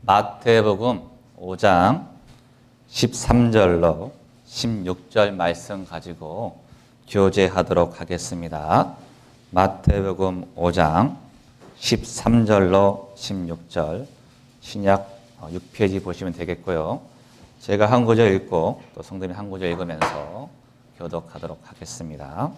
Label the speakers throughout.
Speaker 1: 마태복음 5장 13절로 16절 말씀 가지고 교제하도록 하겠습니다. 마태복음 5장 13절로 16절 신약 6페이지 보시면 되겠고요. 제가 한 구절 읽고 또 성도님이 한 구절 읽으면서 교독하도록 하겠습니다.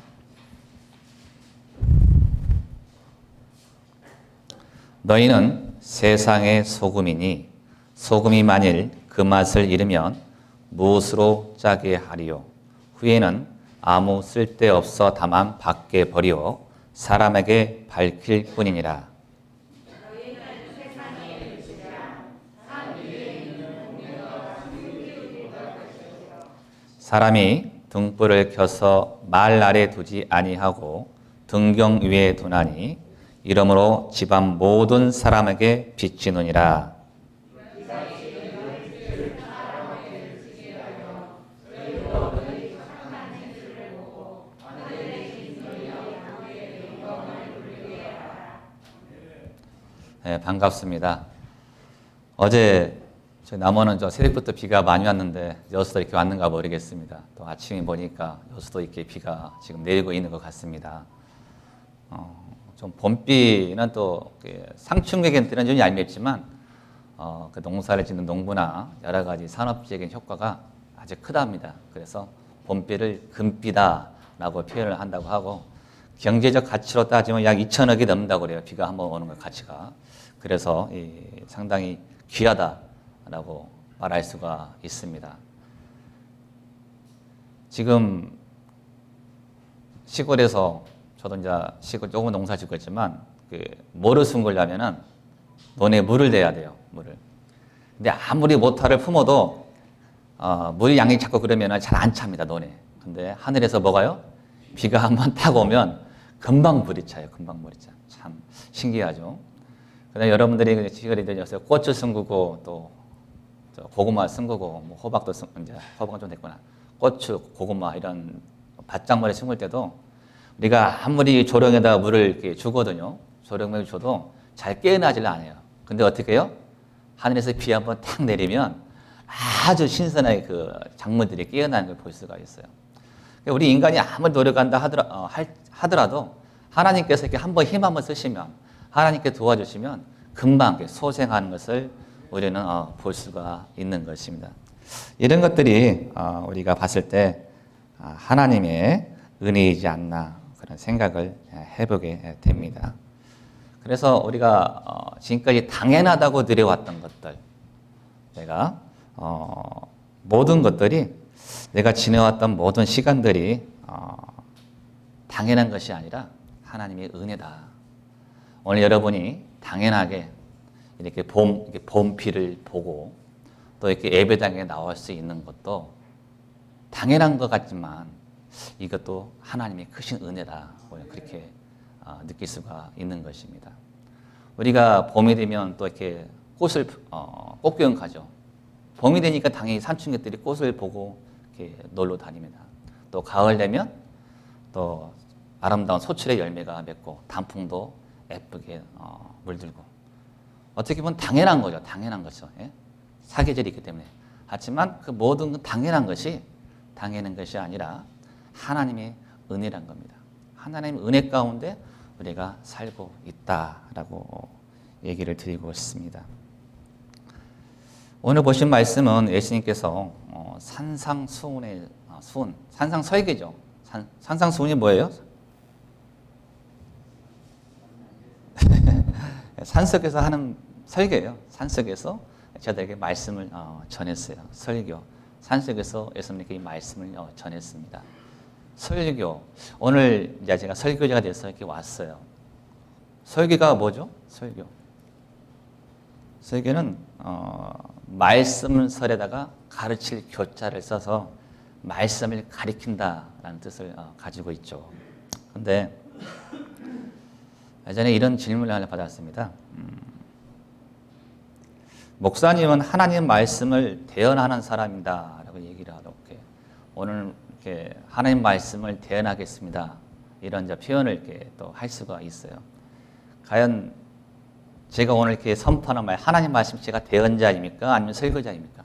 Speaker 1: 너희는 세상의 소금이니 소금이 만일 그 맛을 잃으면 무엇으로 짜게 하리요? 후에는 아무 쓸데없어 다만 밖에 버리어 사람에게 밝힐 뿐이니라. 사람이 등불을 켜서 말 아래 두지 아니하고 등경 위에 두나니 이러므로 집안 모든 사람에게 비치느니라. 네, 반갑습니다. 어제 저희 남원은 새벽부터 비가 많이 왔는데 여수도 이렇게 왔는가 모르겠습니다. 또 아침에 보니까 여수도 이렇게 비가 지금 내리고 있는 것 같습니다. 좀 봄비는 또 상충객한테는 좀 얄밉지만 그 농사를 짓는 농부나 여러 가지 산업적인 효과가 아주 크답니다. 그래서 봄비를 금비다라고 표현을 한다고 하고 경제적 가치로 따지면 약 2천억이 넘는다고 그래요. 비가 한번 오는 것 가치가. 그래서 상당히 귀하다라고 말할 수가 있습니다. 지금 시골에서 저도 이제 시골 조금 농사 짓고 있지만 모를 숨기려면은 논에 물을 대야 돼요. 물을. 근데 아무리 모터를 품어도 물 양이 자꾸 그러면은 잘 안 찹니다. 논에. 근데 하늘에서 뭐가요? 비가 한번 탁 오면 금방 물이 차요. 금방 물이 차. 참 신기하죠. 그다음에 여러분들이 시골에 들려서 고추 숨기고 또 고구마 숨기고 뭐 호박도 이제 호박은 좀 됐구나. 고추, 고구마 이런 밭작물에 숨길 때도 우리가 아무리 조령에다가 물을 이렇게 주거든요. 조령을 줘도 잘 깨어나질 않아요. 근데 어떻게 해요? 하늘에서 비 한번 탁 내리면 아주 신선하게 그 작물들이 깨어나는 걸 볼 수가 있어요. 우리 인간이 아무리 노력한다 하더라도 하나님께서 이렇게 한번 힘 한번 쓰시면 하나님께 도와주시면 금방 소생하는 것을 우리는 볼 수가 있는 것입니다. 이런 것들이 우리가 봤을 때 하나님의 은혜이지 않나 그런 생각을 해보게 됩니다. 그래서 우리가 지금까지 당연하다고 드려왔던 것들, 내가 모든 것들이 내가 지내왔던 모든 시간들이 당연한 것이 아니라 하나님의 은혜다. 오늘 여러분이 당연하게 이렇게 봄비를 보고 또 이렇게 예배당에 나올 수 있는 것도 당연한 것 같지만 이것도 하나님의 크신 은혜다. 그렇게 느낄 수가 있는 것입니다. 우리가 봄이 되면 또 이렇게 꽃을 꽃구경 가죠. 봄이 되니까 당연히 산중객들이 꽃을 보고 이렇게 놀러 다닙니다. 또 가을 되면 또 아름다운 소출의 열매가 맺고 단풍도 예쁘게 물들고 어떻게 보면 당연한 거죠. 당연한 거죠. 예? 사계절이 있기 때문에. 하지만 그 모든 당연한 것이 아니라 하나님의 은혜란 겁니다. 하나님의 은혜 가운데 우리가 살고 있다라고 얘기를 드리고 싶습니다. 오늘 보신 말씀은 예수님께서 산상수훈의 수훈, 산상설계죠. 산상수훈이 뭐예요? 산속에서 하는 설교예요. 산속에서 저들에게 말씀을 전했어요. 설교. 산속에서 예수님께 이 말씀을 전했습니다. 설교. 오늘 이제 제가 설교자가 돼서 이렇게 왔어요. 설교가 뭐죠? 설교. 설교는 말씀설에다가 가르칠 교자를 써서 말씀을 가리킨다라는 뜻을 가지고 있죠. 그런데 예전에 이런 질문을 하나 받았습니다. 목사님은 하나님 말씀을 대언하는 사람이다라고 얘기를 하고 오늘 이렇게 하나님 말씀을 대언하겠습니다. 이런 표현을 이렇게 또 할 수가 있어요. 과연 제가 오늘 이렇게 선포하는 말, 하나님 말씀 제가 대언자입니까? 아니면 설교자입니까?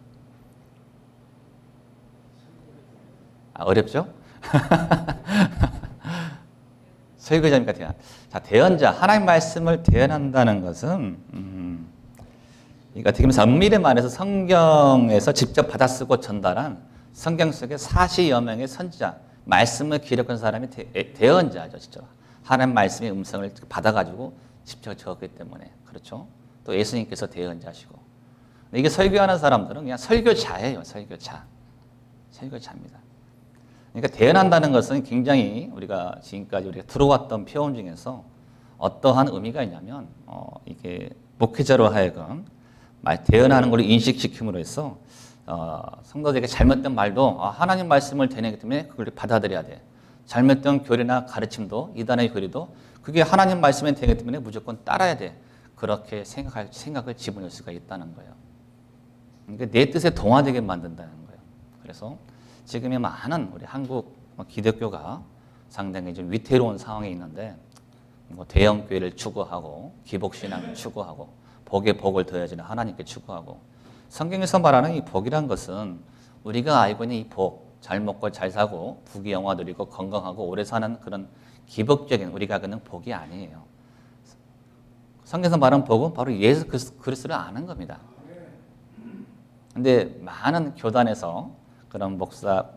Speaker 1: 어렵죠? 설교자입니까? 대언. 자, 대언자, 하나님 말씀을 대언한다는 것은, 그러니까 어떻게 보면 엄밀히 말해서 성경에서 직접 받아 쓰고 전달한 성경 속에 40여 명의 선지자, 말씀을 기록한 사람이 대언자죠, 진짜. 하나님 말씀의 음성을 받아가지고 직접 적었기 때문에. 그렇죠? 또 예수님께서 대언자시고. 이게 설교하는 사람들은 그냥 설교자예요, 설교자. 설교자입니다. 그러니까 대언한다는 것은 굉장히 우리가 지금까지 우리가 들어왔던 표현 중에서 어떠한 의미가 있냐면, 이게 목회자로 하여금 대언하는 걸 인식시킴으로 해서 성도들에게 잘못된 말도 하나님 말씀을 대내기 때문에 그걸 받아들여야 돼. 잘못된 교리나 가르침도 이단의 교리도 그게 하나님 말씀에 되기 때문에 무조건 따라야 돼. 그렇게 생각을 집어넣을 수가 있다는 거예요. 그러니까 내 뜻에 동화되게 만든다는 거예요. 그래서 지금의 많은 우리 한국 기독교가 상당히 좀 위태로운 상황에 있는데 대형 교회를 추구하고 기복신앙을 추구하고 복에 복을 더해주는 하나님께 추구하고 성경에서 말하는 이 복이란 것은 우리가 알고 있는 이 복, 잘 먹고 잘 사고 부귀영화 누리고 건강하고 오래 사는 그런 기복적인 우리가 그는 복이 아니에요. 성경에서 말하는 복은 바로 예수 그리스도를 아는 겁니다. 근데 많은 교단에서 그런 목사,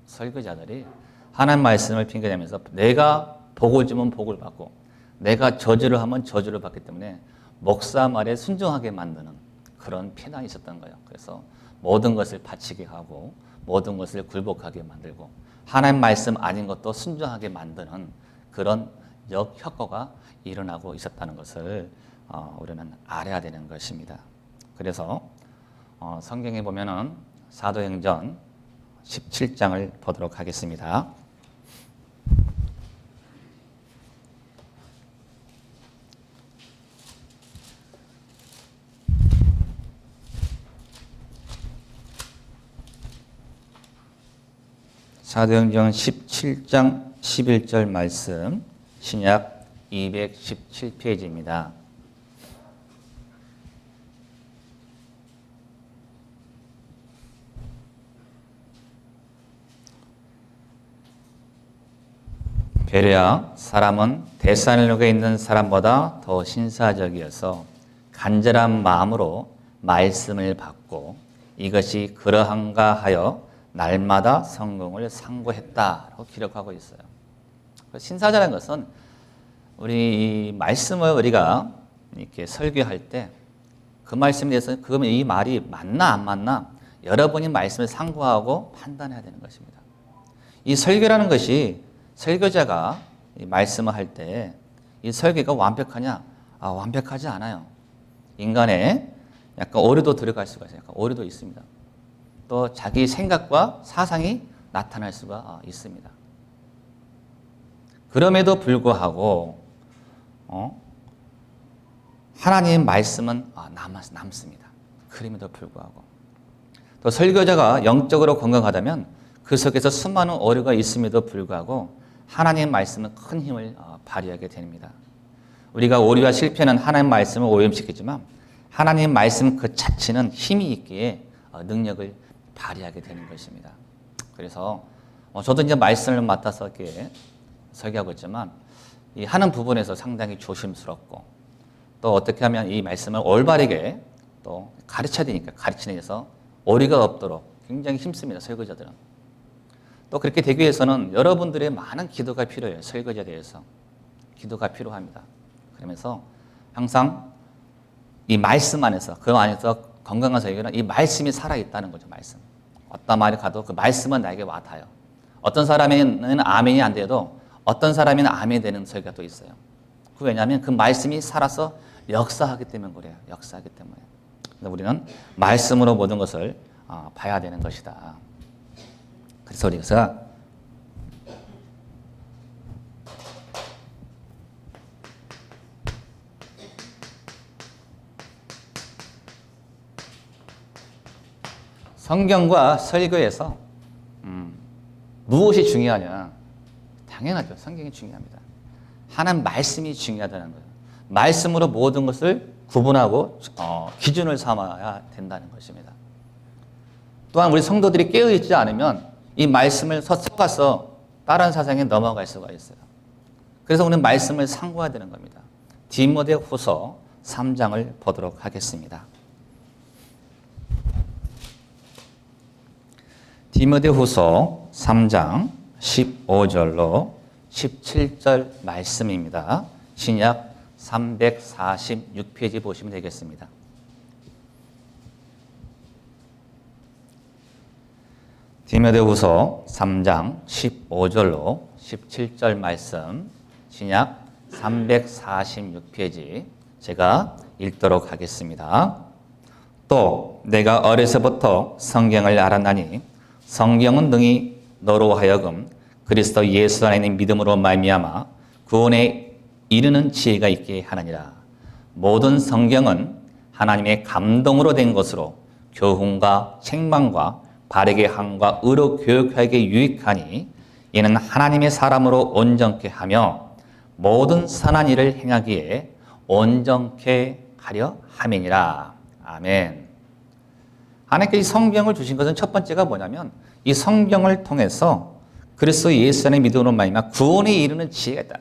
Speaker 1: 설교자들이 하나님 말씀을 핑계대면서 내가 복을 주면 복을 받고 내가 저주를 하면 저주를 받기 때문에 목사 말에 순종하게 만드는 그런 편향이 있었던 거예요. 그래서 모든 것을 바치게 하고 모든 것을 굴복하게 만들고 하나님 말씀 아닌 것도 순종하게 만드는 그런 역효과가 일어나고 있었다는 것을 우리는 알아야 되는 것입니다. 그래서 성경에 보면은 사도행전 17장을 보도록 하겠습니다. 사도행전 17장 11절 말씀, 신약 217페이지입니다. 베레아 사람은 데살로니가에 있는 사람보다 더 신사적이어서 간절한 마음으로 말씀을 받고 이것이 그러한가 하여 날마다 성경을 상고했다라고 기록하고 있어요. 신사자라는 것은 우리 이 말씀을 우리가 이렇게 설교할 때 그 말씀에 대해서 그러면 이 말이 맞나 안 맞나 여러분이 말씀을 상고하고 판단해야 되는 것입니다. 이 설교라는 것이 설교자가 이 말씀을 할 때 이 설교가 완벽하냐? 완벽하지 않아요. 인간의 약간 오류도 들어갈 수가 있어요. 약간 오류도 있습니다. 또 자기 생각과 사상이 나타날 수가 있습니다. 그럼에도 불구하고 하나님의 말씀은 남습니다. 그럼에도 불구하고 또 설교자가 영적으로 건강하다면 그 속에서 수많은 오류가 있음에도 불구하고 하나님의 말씀은 큰 힘을 발휘하게 됩니다. 우리가 오류와 실패는 하나님의 말씀을 오염시키지만 하나님의 말씀 그 자체는 힘이 있기에 능력을 발휘하게 되는 것입니다. 그래서 저도 이제 말씀을 맡아서 이렇게 설교하고 있지만 이 하는 부분에서 상당히 조심스럽고 또 어떻게 하면 이 말씀을 올바르게 또 가르쳐야 되니까 가르치는 데서 오류가 없도록 굉장히 힘씁니다. 설교자들은. 또 그렇게 되기 위해서는 여러분들의 많은 기도가 필요해요. 설교자에 대해서. 기도가 필요합니다. 그러면서 항상 이 말씀 안에서 그 안에서 건강한 설교는 이 말씀이 살아있다는 거죠. 말씀. 어떤 말이 가도 그 말씀은 나에게 와닿아요. 어떤 사람에는 아멘이 안 돼도 어떤 사람에는 아멘이 되는 설교가 또 있어요. 그 왜냐하면 그 말씀이 살아서 역사하기 때문에 그래요. 역사하기 때문에. 우리는 말씀으로 모든 것을 봐야 되는 것이다. 그래서 우리가 성경과 설교에서 무엇이 중요하냐? 당연하죠. 성경이 중요합니다. 하나님 말씀이 중요하다는 거예요. 말씀으로 모든 것을 구분하고 기준을 삼아야 된다는 것입니다. 또한 우리 성도들이 깨어있지 않으면 이 말씀을 섞어서 다른 사상에 넘어갈 수가 있어요. 그래서 우리는 말씀을 상고해야 되는 겁니다. 디모데후서 3장을 보도록 하겠습니다. 디모데후서 3장 15절로 17절 말씀입니다. 신약 346페이지 보시면 되겠습니다. 디모데후서 3장 15절로 17절 말씀, 신약 346페이지 제가 읽도록 하겠습니다. 또 내가 어려서부터 성경을 알았나니 성경은 능히 너로 하여금 그리스도 예수 안에 있는 믿음으로 말미암아 구원에 이르는 지혜가 있게 하느니라. 모든 성경은 하나님의 감동으로 된 것으로 교훈과 책망과 바르게 함과 의로 교육하기에 유익하니 이는 하나님의 사람으로 온전케 하며 모든 선한 일을 행하기에 온전케 하려 함이니라. 아멘. 하나님께 이 성경을 주신 것은 첫 번째가 뭐냐면 이 성경을 통해서 그리스도 예수 안에 믿음으로 말미암아 구원에 이르는 지혜가 있다.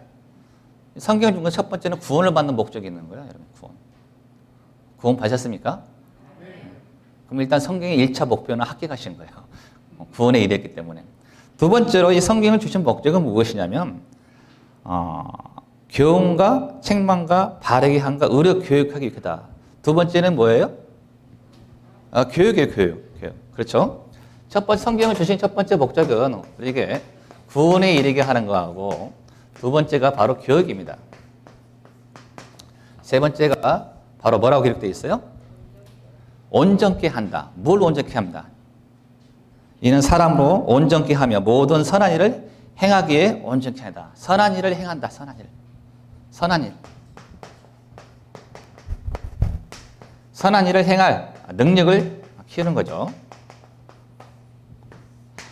Speaker 1: 성경을 준 건 첫 번째는 구원을 받는 목적이 있는 거예요. 여러분, 구원 받으셨습니까? 그럼 일단 성경의 1차 목표는 합격하신 거예요. 구원에 이르기 때문에. 두 번째로 이 성경을 주신 목적은 무엇이냐면 교훈과 책망과 바르게 함과 의로 교육하기 위해서다. 두 번째는 뭐예요? 교육이에요. 교육. 그렇죠? 첫 번째 성경을 주신 첫 번째 목적은 우리에게 구원에 이르게 하는 거하고 두 번째가 바로 교육입니다. 세 번째가 바로 뭐라고 기록되어 있어요? 온전케 한다. 뭘 온전케 합니다? 이는 사람으로 온전케 하며 모든 선한 일을 행하기에 온전케 하다. 선한 일을 행한다. 선한 일. 선한 일. 선한 일을 행할 능력을 키우는 거죠.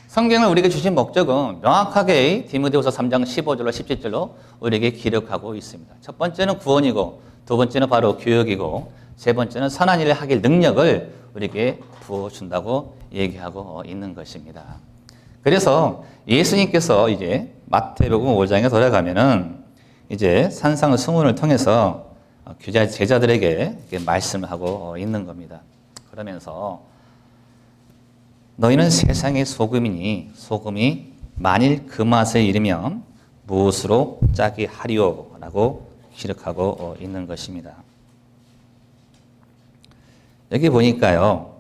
Speaker 1: 성경을 우리에게 주신 목적은 명확하게 디모데후서 3장 15절로 17절로 우리에게 기록하고 있습니다. 첫 번째는 구원이고 두 번째는 바로 교육이고 세 번째는 선한 일을 하길 능력을 우리에게 부어준다고 얘기하고 있는 것입니다. 그래서 예수님께서 이제 마태복음 5장에 돌아가면은 이제 산상 수문을 통해서 제자들에게 말씀을 하고 있는 겁니다. 그러면서 너희는 세상의 소금이니 소금이 만일 그 맛을 잃으면 무엇으로 짜게 하리오? 라고 기록하고 있는 것입니다. 여기 보니까요.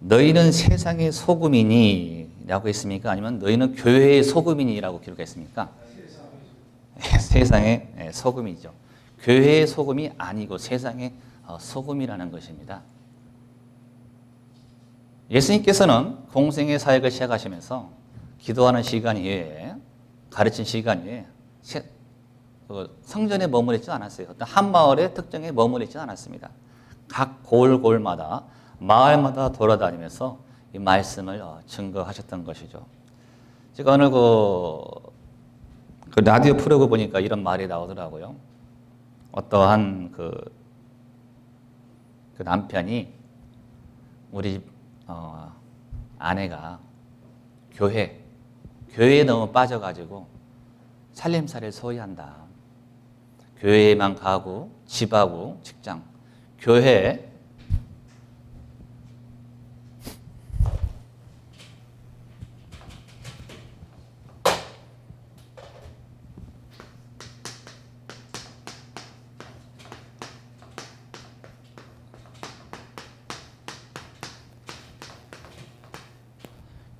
Speaker 1: 너희는 세상의 소금이니 라고 했습니까? 아니면 너희는 교회의 소금이니 라고 기록했습니까? 세상의 소금이죠. 교회의 소금이 아니고 세상의 소금이라는 것입니다. 예수님께서는 공생의 사역을 시작하시면서 기도하는 시간 이외에 가르친 시간 이외에 성전에 머무르지 않았어요. 어떤 한 마을의 특정에 머무르지 않았습니다. 각 골골마다 마을마다 돌아다니면서 이 말씀을 증거하셨던 것이죠. 제가 오늘 그 라디오 프로그램 보니까 이런 말이 나오더라고요. 어떠한 그 남편이 우리 집 아내가 교회에 너무 빠져가지고 살림살이를 소홀히 한다. 교회에만 가고 집하고 직장, 교회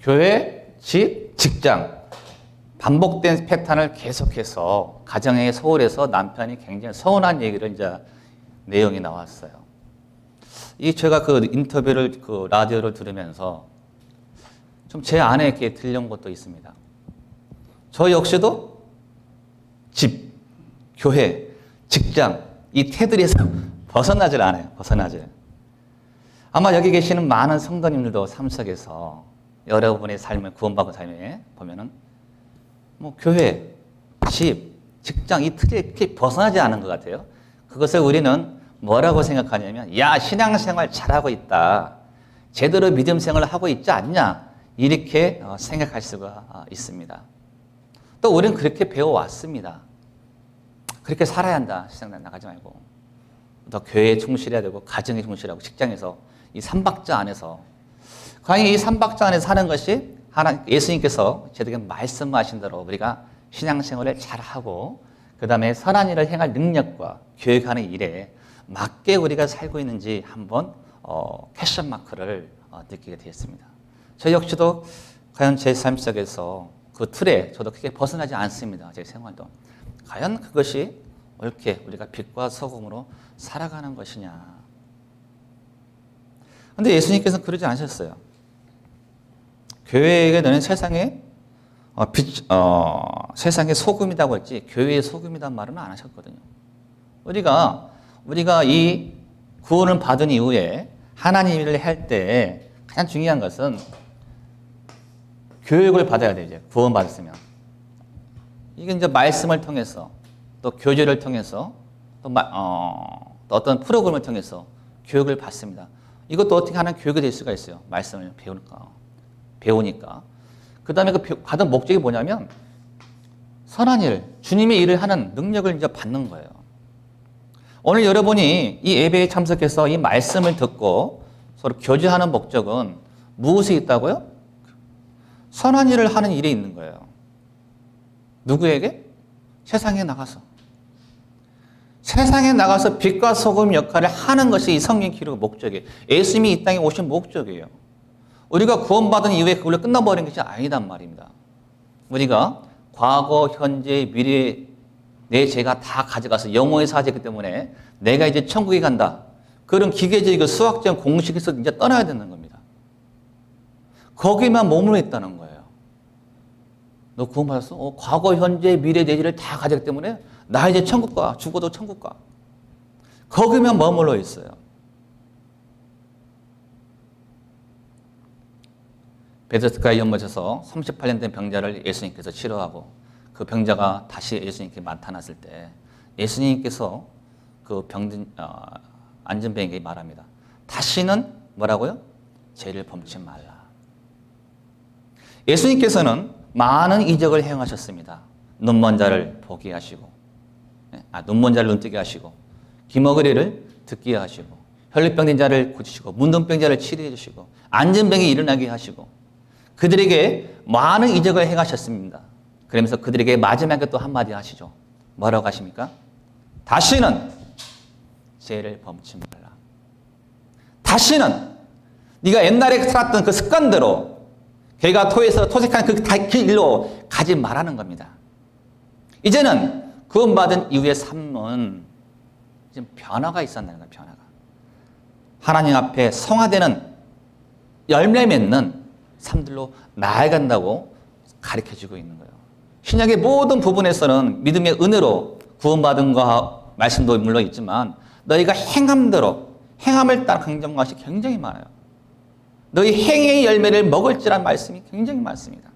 Speaker 1: 교회, 집, 직장 반복된 패턴을 계속해서 가정에 소홀해서 남편이 굉장히 서운한 얘기를 이제 내용이 나왔어요. 제가 그 인터뷰를 그 라디오를 들으면서 좀 제 아내에게 들려온 것도 있습니다. 저 역시도 집, 교회, 직장 이 테두리에서 벗어나질 않아요. 아마 여기 계시는 많은 성도님들도 삶 속에서 여러분의 삶을 구원받은 삶에 보면은 뭐 교회, 집, 직장 이 틀에 이렇게 벗어나지 않은 것 같아요. 그것을 우리는 뭐라고 생각하냐면, 야, 신앙생활 잘하고 있다. 제대로 믿음 생활을 하고 있지 않냐. 이렇게 생각할 수가 있습니다. 또 우리는 그렇게 배워왔습니다. 그렇게 살아야 한다. 세상 나가지 말고. 더 교회에 충실해야 되고, 가정에 충실하고, 직장에서 이 삼박자 안에서. 과연 이 삼박자 안에서 사는 것이 예수님께서 저에게 말씀하신 대로 우리가 신앙생활을 잘하고, 그 다음에 선한 일을 행할 능력과 교육하는 일에 맞게 우리가 살고 있는지 한번 퀘션 마크를 느끼게 되었습니다. 저 역시도 과연 제 삶 속에서 그 틀에 저도 크게 벗어나지 않습니다. 제 생활도. 과연 그것이 옳게 우리가 빛과 소금으로 살아가는 것이냐. 그런데 예수님께서는 그러지 않으셨어요. 교회에게 너는 세상의 세상의 소금이라고 했지 교회의 소금이란 말은 안 하셨거든요. 우리가 이 구원을 받은 이후에 하나님 일을 할 때 가장 중요한 것은 교육을 받아야 돼요. 이제 구원 받았으면 이게 이제 말씀을 통해서 또 교제를 통해서 또 어떤 프로그램을 통해서 교육을 받습니다. 이것도 어떻게 하는 교육이 될 수가 있어요. 말씀을 배우니까. 그 다음에 그 받은 목적이 뭐냐면 선한 일, 주님의 일을 하는 능력을 이제 받는 거예요. 오늘 여러분이 이 예배에 참석해서 이 말씀을 듣고 서로 교제하는 목적은 무엇이 있다고요? 선한 일을 하는 일이 있는 거예요. 누구에게? 세상에 나가서. 세상에 나가서 빛과 소금 역할을 하는 것이 이 성경 기록의 목적이에요. 예수님이 이 땅에 오신 목적이에요. 우리가 구원받은 이후에 그걸로 끝나버린 것이 아니단 말입니다. 우리가 과거, 현재, 미래 내 죄가 다 가져가서 영혼의 사제이기 때문에 내가 이제 천국에 간다. 그런 기계적이고 수학적 공식에서 이제 떠나야 되는 겁니다. 거기만 머물러 있다는 거예요. 너 구원받았어? 과거, 현재, 미래 내 죄를 다 가졌기 때문에 나 이제 천국 가. 죽어도 천국 가. 거기만 머물러 있어요. 베데스다의 연못에서 38년 된 병자를 예수님께서 치료하고 그 병자가 다시 예수님께 나타났을 때 예수님께서 그 앉은 병에게 말합니다. 다시는 뭐라고요? 죄를 범치 말라. 예수님께서는 많은 이적을 행하셨습니다. 눈먼 자를 보게 하시고, 눈먼 자를 눈뜨게 하시고, 귀머거리를 듣게 하시고, 혈루병 된 자를 고치시고, 문둥병 자를 치료해 주시고, 앉은 병이 일어나게 하시고, 그들에게 많은 이적을 행하셨습니다. 그러면서 그들에게 마지막에 또 한마디 하시죠. 뭐라고 하십니까? 다시는 죄를 범치 말라. 다시는 네가 옛날에 살았던 그 습관대로 걔가 토해서 토색한 그 길로 가지 말라는 겁니다. 이제는 구원받은 이후의 삶은 지금 변화가 있었다는 거예요. 변화가. 하나님 앞에 성화되는 열매 맺는 삶들로 나아간다고 가르쳐주고 있는 거예요. 신약의 모든 부분에서는 믿음의 은혜로 구원받은 거 말씀도 물론 있지만 너희가 행함대로 행함을 따라 강조한 것이 굉장히 많아요. 너희 행의 열매를 먹을지라는 말씀이 굉장히 많습니다.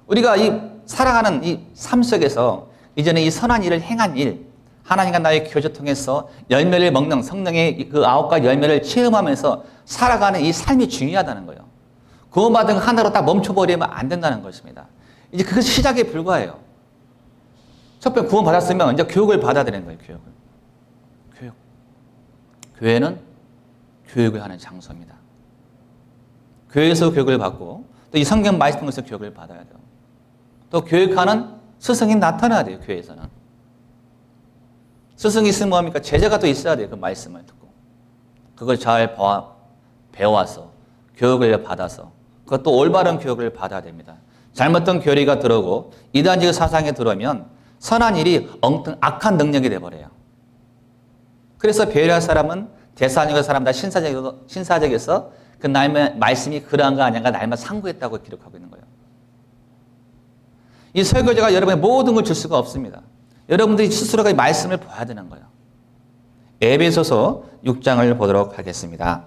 Speaker 1: 우리가 이 살아가는 이 삶 속에서 이제는 이 선한 일을 행한 일, 하나님과 나의 교제 통해서 열매를 먹는 성령의 그 9가지 열매를 체험하면서 살아가는 이 삶이 중요하다는 거예요. 구원받은 하나로 딱 멈춰버리면 안 된다는 것입니다. 이제 그것이 시작에 불과해요. 첫 번째 구원받았으면 이제 교육을 받아야 되는 거예요. 교육. 교회는 교육을 하는 장소입니다. 교회에서 교육을 받고 또 이 성경 말씀에서 교육을 받아야 돼요. 또 교육하는 스승이 나타나야 돼요. 교회에서는. 스승이 있으면 뭐합니까? 제자가 또 있어야 돼요. 그 말씀을 듣고. 그걸 잘 배워서 교육을 받아서 그것도 올바른 교육을 받아야 됩니다. 잘못된 교리가 들어오고 이단적 사상에 들어오면 선한 일이 엉뚱 악한 능력이 돼버려요. 그래서 베레아 사람은 데살로니가 사람 다 신사적에서 그 날의 말씀이 그러한가 아닌가 날만 상고했다고 기록하고 있는 거예요. 이 설교자가 여러분의 모든 걸 줄 수가 없습니다. 여러분들이 스스로가 이 말씀을 봐야 되는 거예요. 에베소서 6장을 보도록 하겠습니다.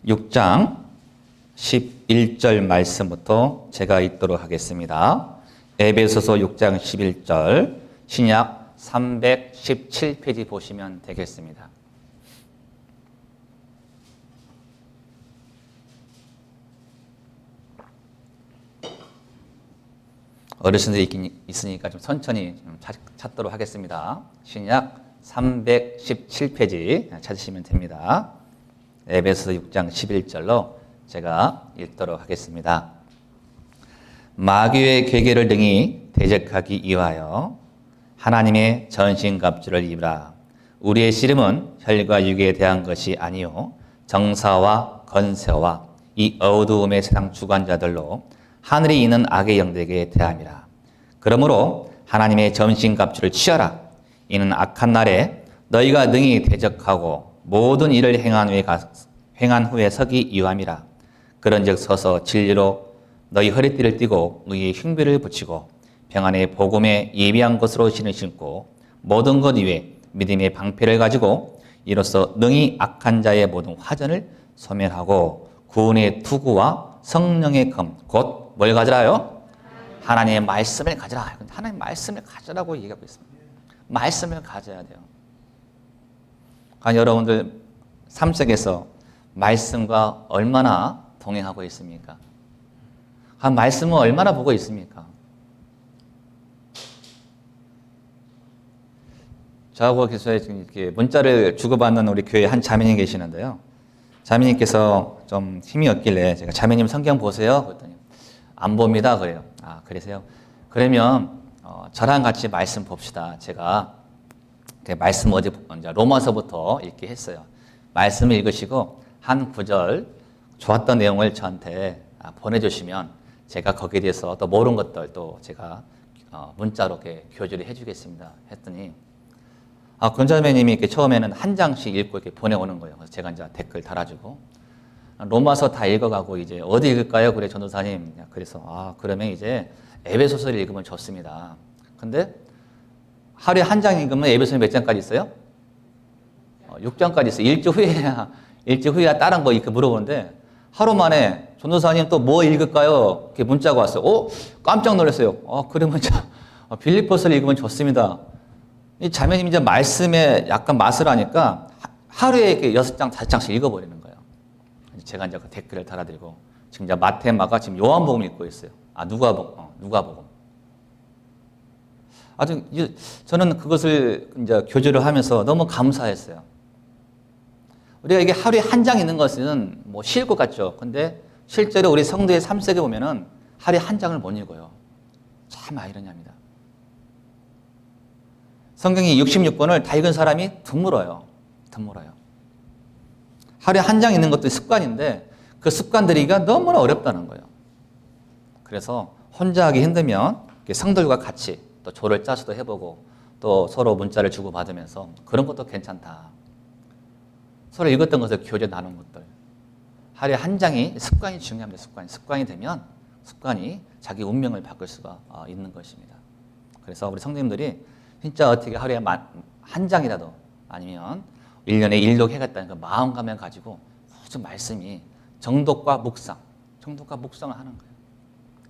Speaker 1: 6장 11절 말씀부터 제가 읽도록 하겠습니다. 에베소서 6장 11절 신약 317페이지 보시면 되겠습니다. 어르신들이 있으니까 좀 천천히 좀 찾도록 하겠습니다. 신약 317페이지 찾으시면 됩니다. 에베소서 6장 11절로 제가 읽도록 하겠습니다. 마귀의 괴계를 등이 대적하기 위하여 하나님의 전신갑주를 입으라. 우리의 씨름은 혈과 육에 대한 것이 아니요 정사와 건세와 이 어두움의 세상 주관자들로 하늘에 있는 악의 영들에게 대함이라. 그러므로 하나님의 전신갑주를 취하라. 이는 악한 날에 너희가 능히 대적하고 모든 일을 행한 후에 서기 위함이라. 그런즉 서서 진리로 너희 허리띠를 띠고 의의 흉배를 붙이고 평안의 복음에 예비한 것으로 신을 신고 모든 것 위에 믿음의 방패를 가지고 이로써 능히 악한 자의 모든 화전을 소멸하고 구원의 투구와 성령의 검 곧 뭘 가지라요? 하나님의 말씀을 가지라. 하나님의 말씀을 가지라고 얘기하고 있습니다. 말씀을 가져야 돼요. 여러분들 삶 속에서 말씀과 얼마나 동행하고 있습니까? 말씀은 얼마나 보고 있습니까? 저하고 이렇게 문자를 주고받는 우리 교회 한 자매님 계시는데요. 자매님께서 좀 힘이 없길래 제가 자매님 성경 보세요. 그랬더니 안 봅니다. 그래요. 아, 그러세요? 그러면 저랑 같이 말씀 봅시다. 제가 말씀 어제 로마서부터 읽게 했어요. 말씀을 읽으시고 한 구절 좋았던 내용을 저한테 보내주시면 제가 거기에 대해서 또 모르는 것들 또 제가 문자로 이렇게 교주를 해주겠습니다. 했더니 권자매님이 이렇게 처음에는 한 장씩 읽고 이렇게 보내오는 거예요. 그래서 제가 이제 댓글 달아주고 로마서 다 읽어가고 이제 어디 읽을까요? 그래 전도사님. 그래서 그러면 이제 에베소서를 읽으면 좋습니다. 근데 하루에 한 장 읽으면 에베소서 몇 장까지 있어요? 6장까지 있어요. 일주 후에야 다른 거 이렇게 물어보는데 하루 만에 전도사님 또 뭐 읽을까요? 이렇게 문자가 왔어요. 깜짝 놀랐어요. 그러면 빌립보서를 읽으면 좋습니다. 이 자매님이 이제 말씀에 약간 맛을 하니까 하루에 이렇게 6장, 5장씩 읽어버리는 거예요. 제가 이제 그 댓글을 달아드리고 지금 이제 마태, 마가 지금 요한복음 읽고 있어요. 누가복음. 아주 저는 그것을 이제 교주를 하면서 너무 감사했어요. 우리가 이게 하루에 한 장 읽는 것은 뭐 쉬울 것 같죠. 근데 실제로 우리 성도의 삶 속에 보면은 하루에 한 장을 못 읽어요. 참 아이러니합니다. 성경이 66권을 다 읽은 사람이 드물어요. 하루에 한 장 읽는 것도 습관인데 그 습관 들이기가 너무나 어렵다는 거예요. 그래서 혼자 하기 힘들면 성도들과 같이 또 조를 짜서도 해보고 또 서로 문자를 주고받으면서 그런 것도 괜찮다. 서로 읽었던 것을 교제 나눈 것들. 하루에 한 장이 습관이 중요합니다. 습관이 되면 습관이 자기 운명을 바꿀 수가 있는 것입니다. 그래서 우리 성도님들이 진짜 어떻게 하루에 한 장이라도 아니면 1년에 1독 해갔다는 그 마음가짐 가지고 아주 말씀이 정독과 묵상을 하는 거예요.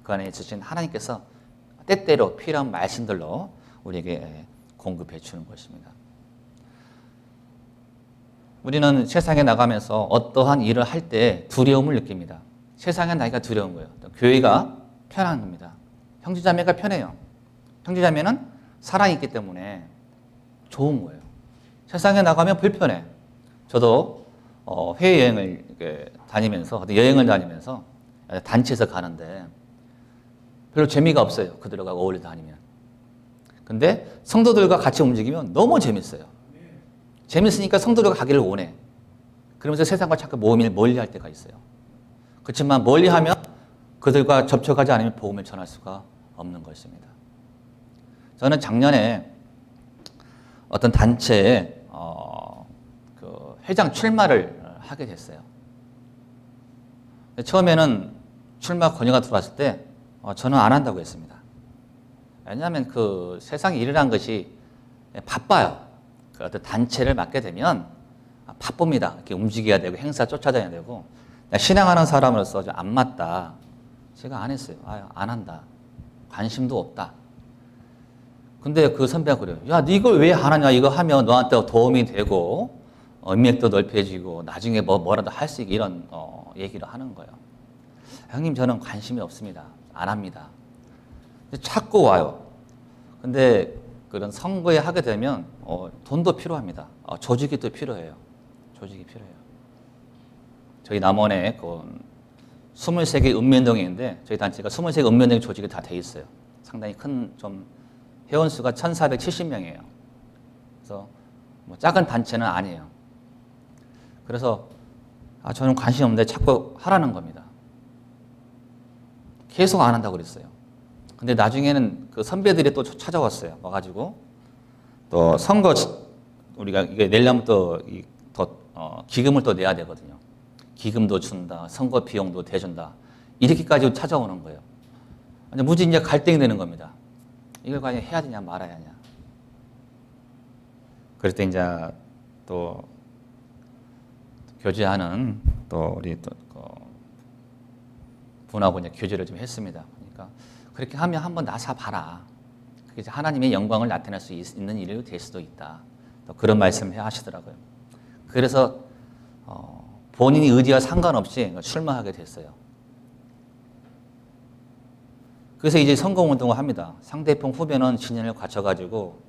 Speaker 1: 그 안에 있으신 하나님께서 때때로 필요한 말씀들로 우리에게 공급해 주는 것입니다. 우리는 세상에 나가면서 어떠한 일을 할 때 두려움을 느낍니다. 세상에 나기가 두려운 거예요. 교회가 편한 겁니다. 형제자매가 편해요. 형제자매는 사랑이 있기 때문에 좋은 거예요. 세상에 나가면 불편해. 저도 해외여행을 다니면서 단체에서 가는데 별로 재미가 없어요. 그들하고 어울려 다니면. 근데 성도들과 같이 움직이면 너무 재밌어요. 재밌으니까 성도들과 가기를 원해. 그러면서 세상과 자꾸 멀리할 때가 있어요. 그렇지만 멀리하면 그들과 접촉하지 않으면 복음을 전할 수가 없는 것입니다. 저는 작년에 어떤 단체에 그 회장 출마를 하게 됐어요. 처음에는 출마 건의가 들어왔을 때 저는 안 한다고 했습니다. 왜냐하면 그 세상에 일이라는 것이 바빠요. 그 어떤 단체를 맡게 되면 바쁩니다. 이렇게 움직여야 되고 행사 쫓아다녀야 되고 신앙하는 사람으로서 좀 안 맞다. 제가 안 했어요. 안 한다. 관심도 없다. 근데 그 선배가 그래요. 야, 너 이걸 왜 안 하냐? 이거 하면 너한테 도움이 되고 인맥도 넓혀지고 나중에 뭐라도 할 수 있게 이런 얘기를 하는 거예요. 형님, 저는 관심이 없습니다. 안 합니다. 자꾸 와요. 근데 그런 선거에 하게 되면 돈도 필요합니다. 조직이 또 필요해요. 조직이 필요해요. 저희 남원에 그 23개 읍면동인데 저희 단체가 23개 읍면동 조직이 다 돼 있어요. 상당히 큰 좀 회원수가 1,470명이에요. 그래서 뭐 작은 단체는 아니에요. 그래서 저는 관심 없는데 자꾸 하라는 겁니다. 계속 안 한다고 그랬어요. 근데 나중에는 그 선배들이 또 찾아왔어요. 와가지고 또 선거 우리가 이게 내려면 또 기금을 또 내야 되거든요. 기금도 준다, 선거 비용도 대준다. 이렇게까지 찾아오는 거예요. 무지 이제 갈등이 되는 겁니다. 이걸 과연 해야 되냐 말아야 하냐. 그럴 때 이제 또 교제하는 또 우리 또 분하고 이제 교제를 좀 했습니다. 그러니까 그렇게 하면 한번 나서 봐라. 그게 이제 하나님의 영광을 나타낼 수 있는 일이 될 수도 있다. 또 그런 말씀을 하시더라고요. 그래서 본인이 의지와 상관없이 출마하게 됐어요. 그래서 이제 선거운동을 합니다. 상대편 후배는 진연을 갖춰가지고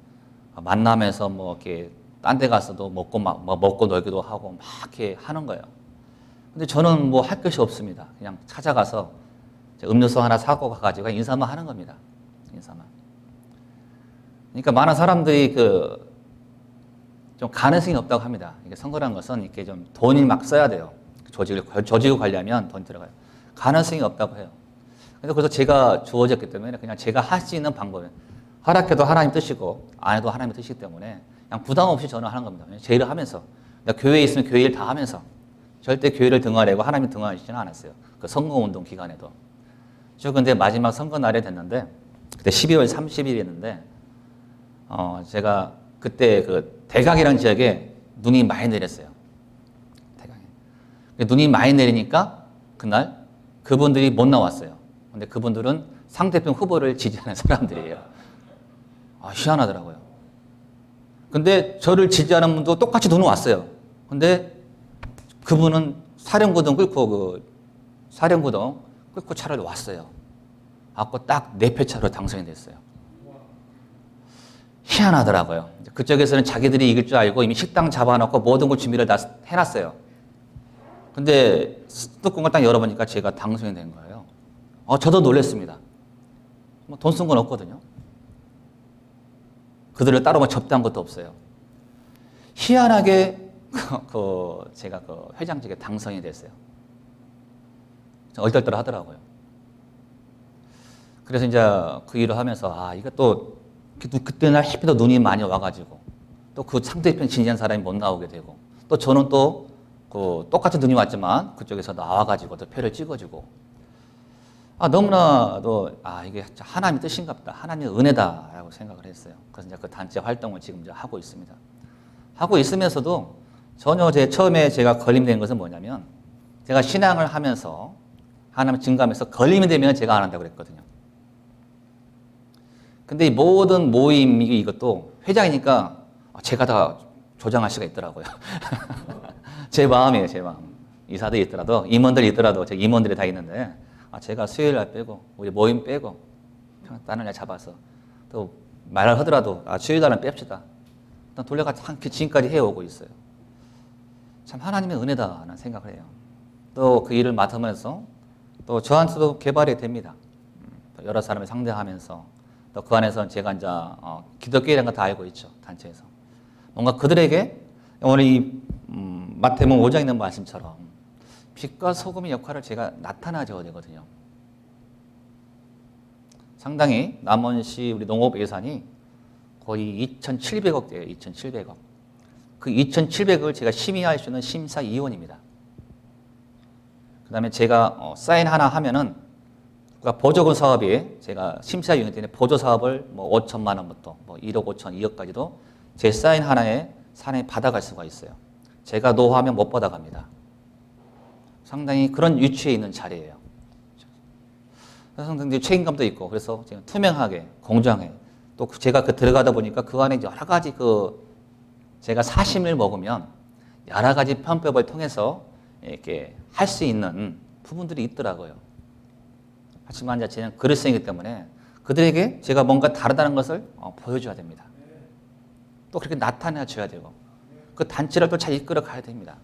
Speaker 1: 만나면서 뭐 이렇게 딴 데 가서도 먹고 놀기도 하고 막 이렇게 하는 거예요. 근데 저는 뭐 할 것이 없습니다. 그냥 찾아가서 음료수 하나 사고 가가지고 인사만 하는 겁니다. 인사만. 그러니까 많은 사람들이 좀 가능성이 없다고 합니다. 이게 선거란 것은 이렇게 좀 돈이 막 써야 돼요. 조직을 관리하면 돈이 들어가요. 가능성이 없다고 해요. 그래서 제가 주어졌기 때문에 그냥 제가 할 수 있는 방법은 허락해도 하나님 뜻이고 안 해도 하나님의 뜻이기 때문에 그냥 부담 없이 저는 하는 겁니다. 제 일을 하면서. 교회에 있으면 교회 일 다 하면서. 절대 교회를 등한하고 하나님 등한하시지는 않았어요. 그 선거운동 기간에도. 저 근데 마지막 선거 날에 됐는데 그때 12월 30일이었는데 제가 그때 그 대강이라는 지역에 눈이 많이 내렸어요. 대강에. 눈이 많이 내리니까 그날 그분들이 못 나왔어요. 근데 그분들은 상대편 후보를 지지하는 사람들이에요. 희한하더라고요. 근데 저를 지지하는 분도 똑같이 눈이 왔어요. 근데 그분은 사령구동 끌고 차를 왔어요. 아까 딱 4표 차로 당선이 됐어요. 희한하더라고요. 그쪽에서는 자기들이 이길 줄 알고 이미 식당 잡아놓고 모든 걸 준비를 다 해놨어요. 근데 뚜껑을 딱 열어보니까 제가 당선이 된 거예요. 저도 놀랐습니다. 돈 쓴 건 없거든요. 그들을 따로 접대한 것도 없어요. 희한하게 제가 그 회장직에 당선이 됐어요. 얼떨떨 하더라고요. 그래서 이제 그 일을 하면서 이거 또 그때 날 해피도 눈이 많이 와가지고 또 그 상대편 진지한 사람이 못 나오게 되고 또 저는 또 똑같은 눈이 왔지만 그쪽에서 나와가지고 또 표를 찍어주고 너무나도 이게 하나님의 뜻인가 보다. 하나님의 은혜다라고 생각을 했어요. 그래서 이제 그 단체 활동을 지금 이제 하고 있습니다. 하고 있으면서도 전혀 처음에 제가 걸림된 것은 뭐냐면 제가 신앙을 하면서 하나님 증거하면서 걸림이 되면 제가 안 한다고 그랬거든요. 근데 이 모든 모임 이것도 회장이니까 제가 다 조장할 수가 있더라고요. 제 마음이에요, 제 마음. 이사들이 있더라도 임원들이 있더라도 제 임원들이 다 있는데 제가 수요일 날 빼고 우리 모임 빼고 다른 날 잡아서 또 말을 하더라도 수요일 날은 뺍시다. 일단 돌려가 지금까지 해오고 있어요. 참 하나님의 은혜다라는 생각을 해요. 또 그 일을 맡으면서 또 저한테도 개발이 됩니다. 여러 사람을 상대하면서 또 그 안에서 제가 이제 기독교라는 거 다 알고 있죠. 단체에서. 뭔가 그들에게 오늘 이 마태복음 5장에 있는 말씀처럼 빛과 소금의 역할을 제가 나타나줘야 되거든요. 상당히 남원시 우리 농업 예산이 거의 2,700억 대예요. 2,700억. 그 2,700억을 제가 심의할 수 있는 심사위원입니다. 그 다음에 제가 사인 하나 하면은 보조금 사업이 제가 심사위원이 때문에 보조 사업을 5천만 원부터 1억 5천, 2억까지도 제 사인 하나에 산에 받아갈 수가 있어요. 제가 노하면 못 받아갑니다. 상당히 그런 위치에 있는 자리예요. 그래서 상당히 책임감도 있고 그래서 제가 투명하게 공정하게 또 제가 들어가다 보니까 그 안에 여러 가지 제가 사심을 먹으면 여러 가지 편법을 통해서 이렇게 할 수 있는 부분들이 있더라고요. 하지만 이제 저는 그릇생이기 때문에 그들에게 제가 뭔가 다르다는 것을 보여줘야 됩니다. 또 그렇게 나타내줘야 되고 그 단체를 또 잘 이끌어 가야 됩니다.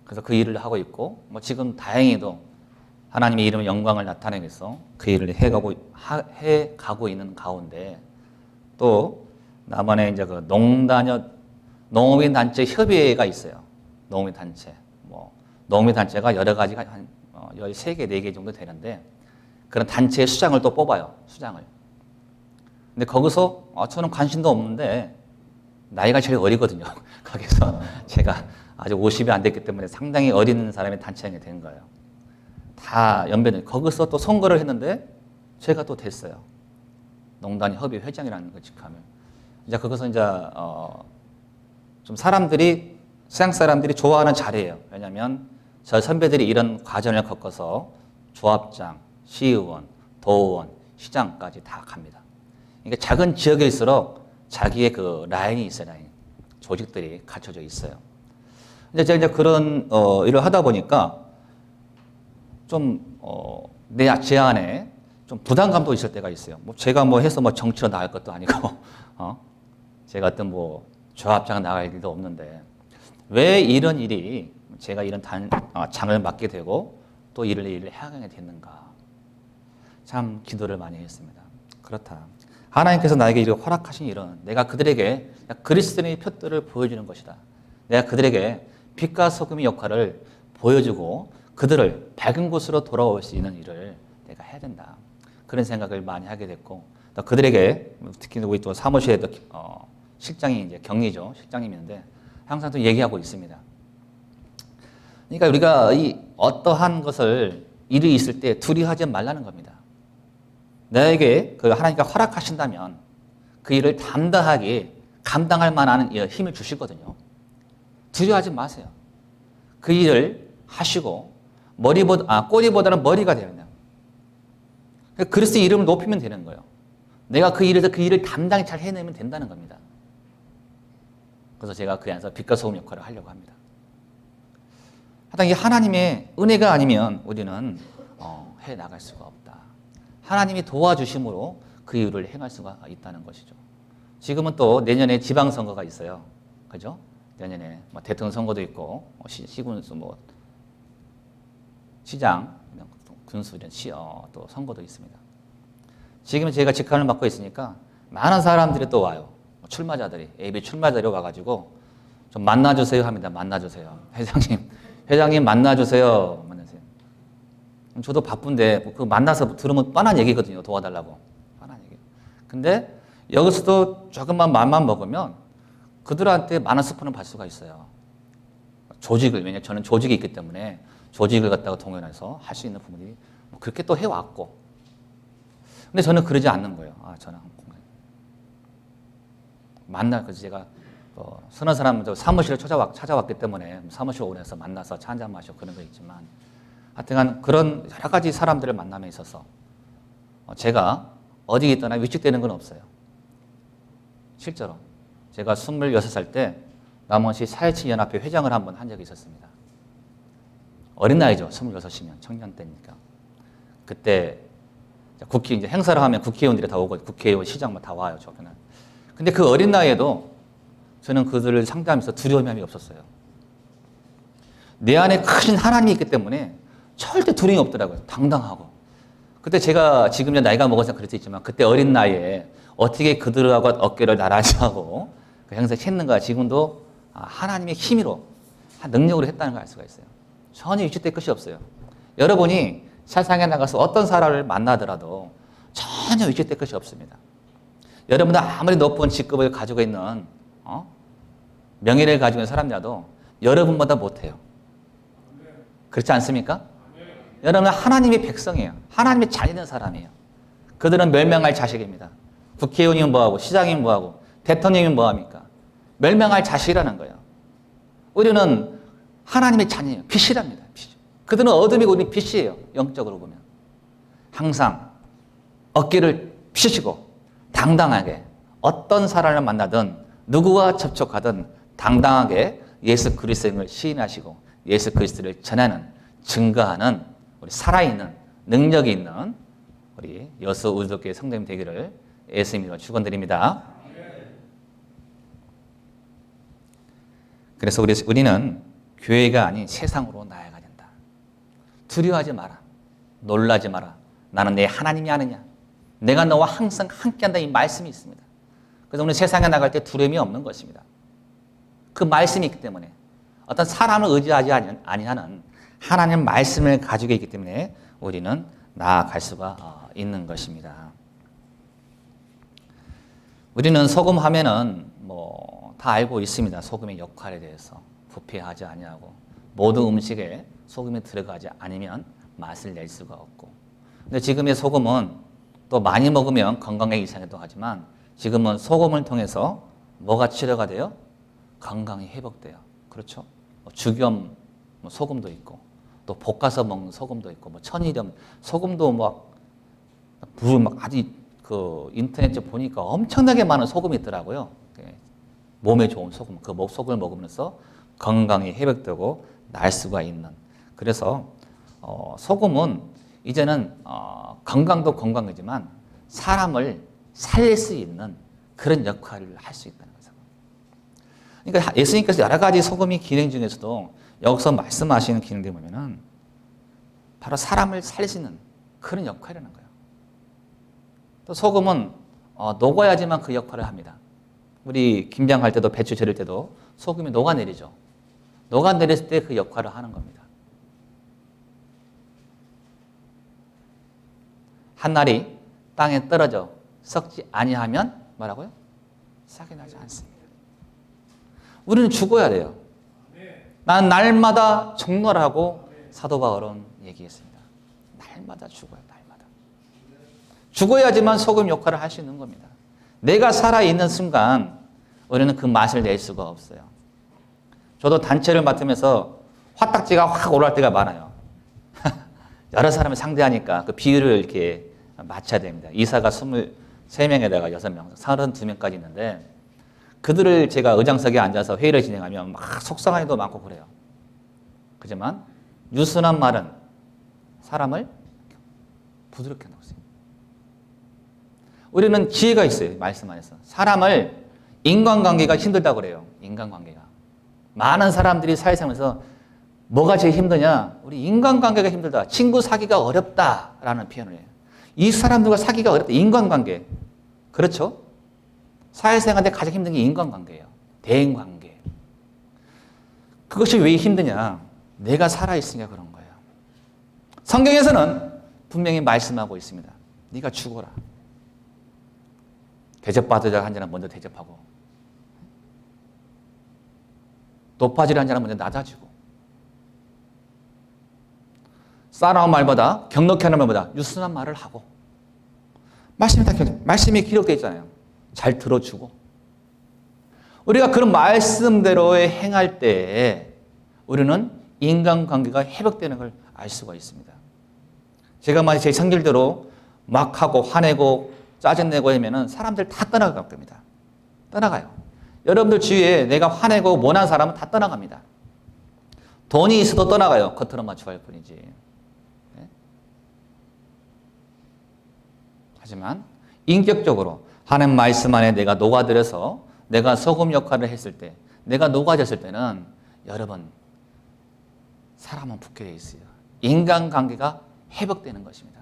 Speaker 1: 그래서 그 일을 하고 있고 지금 다행히도 하나님의 이름의 영광을 나타내기 위해서 그 일을 해가고 있는 가운데 또 나만의 이제 그 농업인 단체 협의회가 있어요. 농업인 단체. 농업인 단체가 여러 가지가 한 13개, 4개 정도 되는데 그런 단체의 수장을 또 뽑아요. 수장을. 근데 거기서 저는 관심도 없는데 나이가 제일 어리거든요. 거기서 제가 아직 50이 안 됐기 때문에 상당히 어린 사람의 단체장이 된 거예요. 다 연배는 거기서 또 선거를 했는데 제가 또 됐어요. 농단 협의 회장이라는 거 직함을. 이제 거기서 이제 좀 서양 사람들이 좋아하는 자리예요. 왜냐하면 저 선배들이 이런 과정을 겪어서 조합장, 시의원, 도의원, 시장까지 다 갑니다. 그러니까 작은 지역일수록 자기의 그 라인이 있어요. 라인. 조직들이 갖춰져 있어요. 이제 제가 이제 그런 일을 하다 보니까 좀 제 안에 좀 부담감도 있을 때가 있어요. 제가 해서 정치로 나갈 것도 아니고, 제가 어떤 조합장 나갈 일도 없는데 왜 이런 일이 제가 이런 장을 맡게 되고 또 일을 해야 됐는가? 참 기도를 많이 했습니다. 그렇다. 하나님께서 나에게 이렇게 허락하신 일은 내가 그들에게 그리스도인의 표들을 보여주는 것이다. 내가 그들에게 빛과 소금의 역할을 보여주고 그들을 밝은 곳으로 돌아올 수 있는 일을 내가 해야 된다. 그런 생각을 많이 하게 됐고 또 그들에게 특히 우리 또 사무실에도 실장이 이제 경리죠. 실장님인데 항상 또 얘기하고 있습니다. 그러니까 우리가 이 어떠한 것을 일이 있을 때 두려워하지 말라는 겁니다. 나에게 그 하나님께 허락하신다면 그 일을 담당하게 감당할 만한 힘을 주시거든요. 두려워하지 마세요. 그 일을 하시고 꼬리보다는 머리가 되어야 돼요. 그리스도의 이름을 높이면 되는 거예요. 내가 그 일을 담당히 잘 해내면 된다는 겁니다. 그래서 제가 그 안에서 빛과 소금 역할을 하려고 합니다. 하여튼 이게 하나님의 은혜가 아니면 우리는 해 나갈 수가 없다. 하나님이 도와주심으로 그 일을 행할 수가 있다는 것이죠. 지금은 또 내년에 지방선거가 있어요. 그죠? 내년에 대통령 선거도 있고 시군수 시장, 군수 이런 또 선거도 있습니다. 지금 제가 직함을 맡고 있으니까 많은 사람들이 또 와요. 출마자들이 예비 출마자들이 와가지고 좀 만나주세요 합니다. 만나주세요. 회장님 만나주세요. 만나세요. 저도 바쁜데 그 만나서 들으면 뻔한 얘기거든요. 도와달라고. 뻔한 얘기. 근데 여기서도 조금만 마음만 먹으면 그들한테 많은 스폰을 받을 수가 있어요. 왜냐면 저는 조직이 있기 때문에 조직을 갖다가 동원해서 할 수 있는 부분이 그렇게 또 해왔고. 근데 저는 그러지 않는 거예요. 저는 그래서 제가 서너 사람 사무실에 찾아왔기 때문에 사무실 오래서 만나서 차 한잔 마시고 그런 거 있지만 하여튼 그런 여러 가지 사람들을 만남에 있어서 제가 어디 있거나 위축되는 건 없어요. 실제로 제가 26살 때 남원시 사회치연합회 회장을 한번 한 적이 있었습니다. 어린 나이죠. 26이면 청년 때니까. 그때 이제 행사를 하면 국회의원들이 다 오고 국회의원, 시장 다 와요. 저는. 근데 그 어린 나이에도 저는 그들을 상대하면서 두려움이 없었어요. 내 안에 큰 하나님이 있기 때문에 절대 두려움이 없더라고요. 당당하고. 그때 제가 지금 나이가 먹어서 그럴 수 있지만 그때 어린 나이에 어떻게 그들하고 어깨를 나란히 하고 그 행사를 했는가 지금도 하나님의 힘으로 능력으로 했다는 걸 알 수가 있어요. 전혀 위축될 것이 없어요. 여러분이 세상에 나가서 어떤 사람을 만나더라도 전혀 위축될 것이 없습니다. 여러분은 아무리 높은 직급을 가지고 있는 명예를 가지고 있는 사람이라도 여러분보다 못해요. 그렇지 않습니까? 여러분은 하나님의 백성이에요. 하나님의 잘 있는 사람이에요. 그들은 멸망할 자식입니다. 국회의원이면 뭐하고 시장이면 뭐하고 대통령이면 뭐합니까? 멸망할 자식이라는 거예요. 우리는 하나님의 자녀예요. 빛이랍니다. 빛. 그들은 어둠이고 우리는 빛이에요. 영적으로 보면. 항상 어깨를 펴시고 당당하게 어떤 사람을 만나든 누구와 접촉하든 당당하게 예수 그리스도를 시인하시고 예수 그리스도를 전하는 증거하는 우리 살아있는 능력이 있는 우리 여수 우주교회 성도님 되기를 예수님으로 축원드립니다. 그래서 우리는 교회가 아닌 세상으로 나아가야 된다. 두려워하지 마라. 놀라지 마라. 나는 내 하나님이 아느냐. 내가 너와 항상 함께한다 이 말씀이 있습니다. 그래서 우리는 세상에 나갈 때 두려움이 없는 것입니다. 그 말씀이 있기 때문에 어떤 사람을 의지하지 아니하는 하나님 말씀을 가지고 있기 때문에 우리는 나아갈 수가 있는 것입니다. 우리는 소금 하면은 다 알고 있습니다. 소금의 역할에 대해서 부패하지 아니하고 모든 음식에 소금이 들어가지 않으면 맛을 낼 수가 없고. 근데 지금의 소금은 또 많이 먹으면 건강에 이상해도 하지만 지금은 소금을 통해서 뭐가 치료가 돼요? 건강이 회복돼요. 그렇죠? 죽염 소금도 있고 또 볶아서 먹는 소금도 있고 천일염 소금도 막 아주 그 인터넷에 보니까 엄청나게 많은 소금이 있더라고요. 몸에 좋은 소금, 그 소금을 먹으면서 건강이 회복되고 날 수가 있는. 그래서 소금은 이제는 건강도 건강이지만 사람을 살릴 수 있는 그런 역할을 할 수 있다는 거죠. 그러니까 예수님께서 여러 가지 소금의 기능 중에서도 여기서 말씀하시는 기능들을 보면은 바로 사람을 살리시는 그런 역할이라는 거예요. 또 소금은 녹아야지만 그 역할을 합니다. 우리 김장할 때도 배추 절일 때도 소금이 녹아내리죠. 녹아내렸을 때 그 역할을 하는 겁니다. 한 알이 땅에 떨어져 썩지 아니하면 뭐라고요? 싹이 나지 않습니다. 우리는 죽어야 돼요. 난 날마다 종로라고 사도 바울은 얘기했습니다. 날마다 죽어요. 날마다. 죽어야지만 소금 역할을 할 수 있는 겁니다. 내가 살아있는 순간 우리는 그 맛을 낼 수가 없어요. 저도 단체를 맡으면서 화딱지가 확 올라올 때가 많아요. 여러 사람을 상대하니까 그 비율을 이렇게 맞춰야 됩니다. 이사가 23명에다가 6명, 32명까지 있는데 그들을 제가 의장석에 앉아서 회의를 진행하면 막 속상한 일도 많고 그래요. 그렇지만 유순한 말은 사람을 부드럽게 놓습니다. 우리는 지혜가 있어요. 말씀 안에서. 사람을 인간관계가 힘들다고 그래요. 인간관계가. 많은 사람들이 사회생활에서 뭐가 제일 힘드냐? 우리 인간관계가 힘들다. 친구 사귀기가 어렵다라는 표현을 해요. 이 사람들과 사귀기가 어렵다. 인간관계. 그렇죠? 사회생활에 가장 힘든 게 인간관계예요. 대인관계. 그것이 왜 힘드냐? 내가 살아있으니까 그런 거예요. 성경에서는 분명히 말씀하고 있습니다. 네가 죽어라. 대접받으자 한 자는 먼저 대접하고 높아지려 한 자는 먼저 낮아지고 싸나운 말보다 격넉히 하는 말보다 유순한 말을 하고 말씀이 기록되어 있잖아요. 잘 들어주고 우리가 그런 말씀대로 행할 때 우리는 인간관계가 회복되는 걸 알 수가 있습니다. 제가 만약 제 성질대로 막 하고 화내고 짜증내고 하면 사람들 다 떠나갈 겁니다. 떠나가요. 여러분들 주위에 내가 화내고 모난 사람은 다 떠나갑니다. 돈이 있어도 떠나가요. 겉으로 맞춰갈 뿐이지. 네? 하지만 인격적으로 하나님 말씀 안에 내가 녹아들여서 내가 소금 역할을 했을 때 내가 녹아졌을 때는 여러분 사람은 붙게 있어요. 인간관계가 회복되는 것입니다.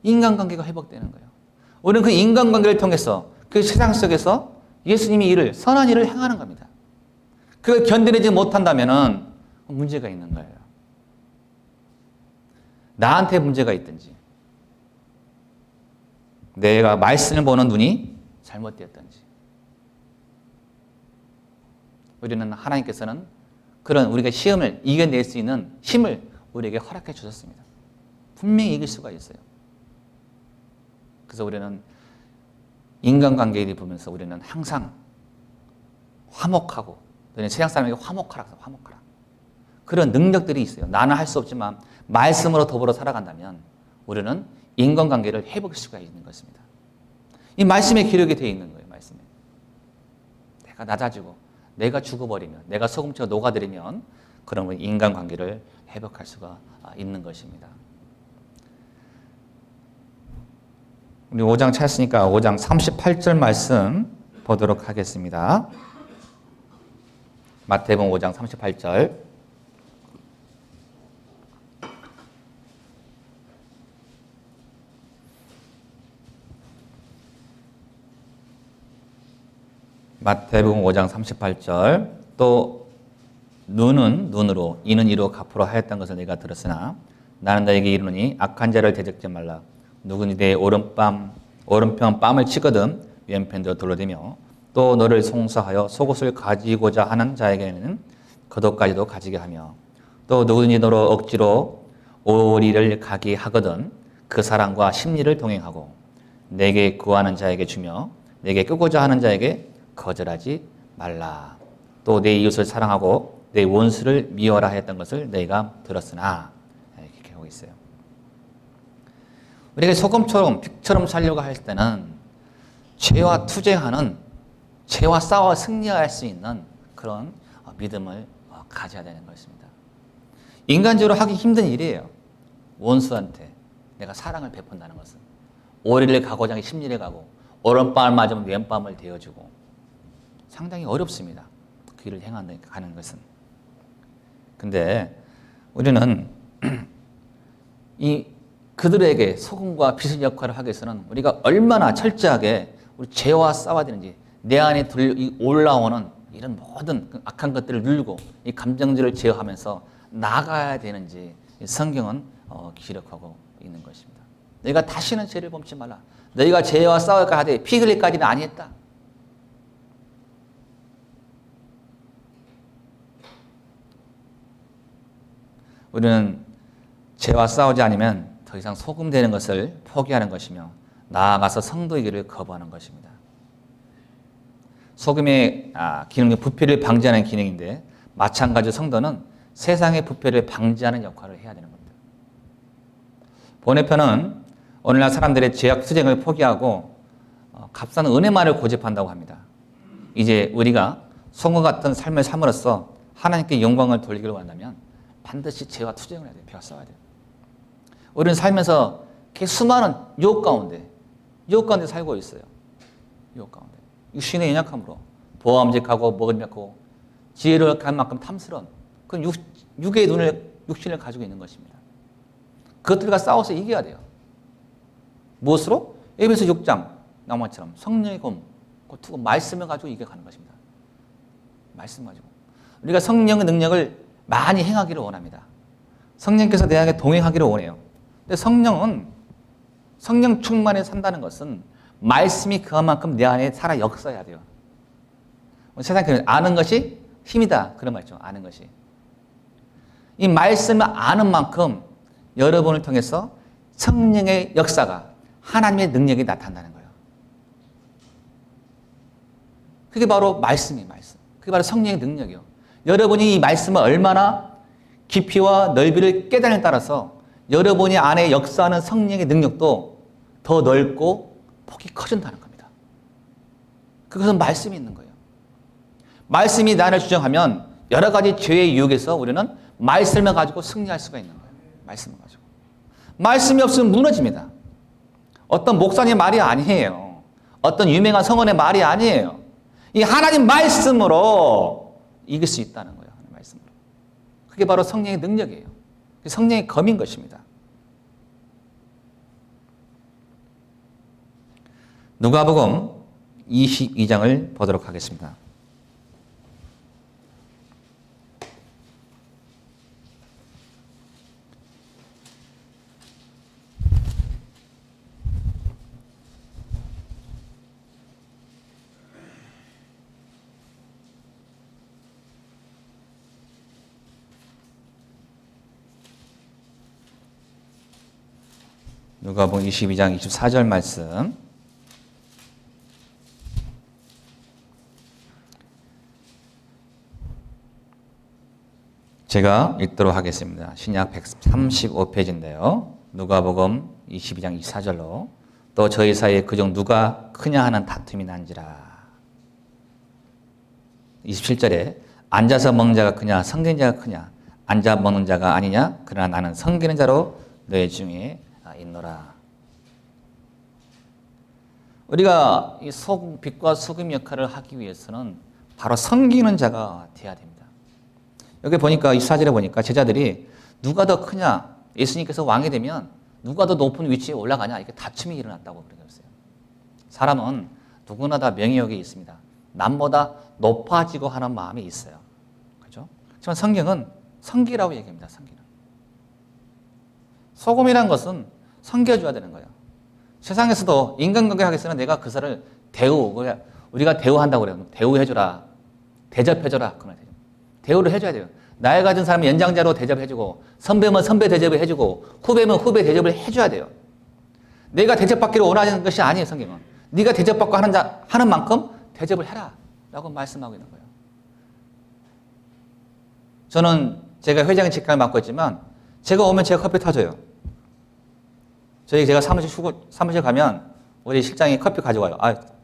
Speaker 1: 인간관계가 회복되는 거예요. 우리는 그 인간관계를 통해서 그 세상 속에서 예수님의 일을 선한 일을 행하는 겁니다. 그걸 견뎌내지 못한다면 문제가 있는 거예요. 나한테 문제가 있든지 내가 말씀을 보는 눈이 잘못되었든지 우리는 하나님께서는 그런 우리가 시험을 이겨낼 수 있는 힘을 우리에게 허락해 주셨습니다. 분명히 이길 수가 있어요. 그래서 우리는 인간관계를 보면서 우리는 항상 화목하고 너는 세상 사람에게 화목하라. 그런 능력들이 있어요. 나는 할 수 없지만 말씀으로 더불어 살아간다면 우리는 인간관계를 회복할 수가 있는 것입니다. 이 말씀에 기록이 되어 있는 거예요. 말씀에. 내가 낮아지고 내가 죽어버리면, 내가 소금처럼 녹아들이면 그러면 인간관계를 회복할 수가 있는 것입니다. 우리 5장 찾았으니까 5장 38절 말씀 보도록 하겠습니다. 마태복음 5장 38절. 마태복음 5장 38절. 또 눈은 눈으로 이는 이로 갚으라 하였던 것을 내가 들었으나 나는 너에게 이르노니 악한 자를 대적지 말라. 누구니 내 오른편 뺨을 치거든 왼편도 돌려대며 또 너를 송사하여 속옷을 가지고자 하는 자에게는 겉옷까지도 가지게 하며 또 누구니 너로 억지로 오리를 가게 하거든 그 사람과 심리를 동행하고 내게 구하는 자에게 주며 내게 끄고자 하는 자에게 거절하지 말라. 또 내 이웃을 사랑하고 내 원수를 미워라 했던 것을 너희가 들었으나 이렇게 하고 있어요. 우리가 소금처럼 빛처럼 살려고 할 때는 죄와 투쟁하는, 죄와 싸워 승리할 수 있는 그런 믿음을 가져야 되는 것입니다. 인간적으로 하기 힘든 일이에요. 원수한테 내가 사랑을 베푼다는 것은. 오리를 가고자 하는 심리를 가고 오른밤을 맞으면 왼밤을 대어주고 상당히 어렵습니다. 그 일을 가는 것은. 근데 우리는 그들에게 소금과 빛의 역할을 하기 위해서는 우리가 얼마나 철저하게 우리 죄와 싸워야 되는지, 내 안에 올라오는 이런 모든 악한 것들을 누르고 이 감정들을 제어하면서 나가야 되는지 성경은 기록하고 있는 것입니다. 너희가 다시는 죄를 범치 말라. 너희가 죄와 싸울까 하되 피 흘릴까지는 아니했다. 우리는 죄와 싸우지 않으면 더 이상 소금되는 것을 포기하는 것이며 나아가서 성도의 길을 거부하는 것입니다. 소금의 기능은 부패를 방지하는 기능인데 마찬가지로 성도는 세상의 부패를 방지하는 역할을 해야 되는 겁니다. 번외편은 오늘날 사람들의 죄악 투쟁을 포기하고 값싼 은혜만을 고집한다고 합니다. 이제 우리가 송어 같은 삶을 삶으로써 하나님께 영광을 돌리기를 원한다면 반드시 죄와 투쟁을 해야 돼요. 배워 싸워야 돼요. 우리는 살면서 수많은 유혹 가운데 살고 있어요. 유혹 가운데. 육신의 연약함으로 보암직하고 먹음직하고 지혜를 갈 만큼 탐스러운 그런 육의 육신을 가지고 있는 것입니다. 그것들과 싸워서 이겨야 돼요. 무엇으로? 에베소 6장 나무처럼 성령의 검, 투구 말씀을 가지고 이겨가는 것입니다. 말씀 가지고 우리가 성령의 능력을 많이 행하기를 원합니다. 성령께서 내 안에 동행하기를 원해요. 근데 성령 충만에 산다는 것은 말씀이 그만큼 내 안에 살아 역사해야 돼요. 세상에 아는 것이 힘이다 그런 말 있죠. 아는 것이. 이 말씀을 아는 만큼 여러분을 통해서 성령의 역사가 하나님의 능력이 나타난다는 거예요. 그게 바로 말씀이에요. 말씀. 그게 바로 성령의 능력이에요. 여러분이 이 말씀을 얼마나 깊이와 넓이를 깨달음에 따라서 여러분이 안에 역사하는 성령의 능력도 더 넓고 폭이 커진다는 겁니다. 그것은 말씀이 있는 거예요. 말씀이 나를 주장하면 여러 가지 죄의 유혹에서 우리는 말씀을 가지고 승리할 수가 있는 거예요. 말씀을 가지고. 말씀이 없으면 무너집니다. 어떤 목사님 말이 아니에요. 어떤 유명한 성원의 말이 아니에요. 이 하나님 말씀으로 이길 수 있다는 거예요. 하나님 말씀으로. 그게 바로 성령의 능력이에요. 성령의 검인 것입니다. 누가복음 22장을 보도록 하겠습니다. 누가복음 22장 24절 말씀. 제가 읽도록 하겠습니다. 신약 135페이지인데요. 누가복음 22장 24절로 또 저희 사이에 그중 누가 크냐 하는 다툼이 난지라. 27절에 앉아서 먹는 자가 크냐 섬기는 자가 크냐 앉아 먹는 자가 아니냐 그러나 나는 섬기는 자로 너희 중에 있노라. 우리가 이 빛과 소금 역할을 하기 위해서는 바로 섬기는 자가 되어야 됩니다. 여기 보니까 24절에 보니까 제자들이 누가 더 크냐, 예수님께서 왕이 되면 누가 더 높은 위치에 올라가냐, 이렇게 다툼이 일어났다고 그러셨어요. 사람은 누구나 다 명예욕이 있습니다. 남보다 높아지고 하는 마음이 있어요. 그렇죠? 하지만 성경은 섬기라고 얘기합니다. 섬기는. 소금이란 것은 섬겨줘야 되는 거예요. 세상에서도 인간관계 하기 위해서는 내가 그 사람을 우리가 대우한다고 그래요. 대우해줘라, 대접해줘라. 그런 거죠. 대우를 해줘야 돼요. 나이 가진 사람은 연장자로 대접해주고, 선배면 선배 대접을 해주고, 후배면 후배 대접을 해줘야 돼요. 내가 대접받기를 원하는 것이 아니에요, 성경은. 네가 대접받고 하는 만큼 대접을 해라 라고 말씀하고 있는 거예요. 저는 제가 회장의 직함을 맡고 있지만 제가 오면 제가 커피 타줘요. 제가 사무실 가면 우리 실장이 커피 가져와요.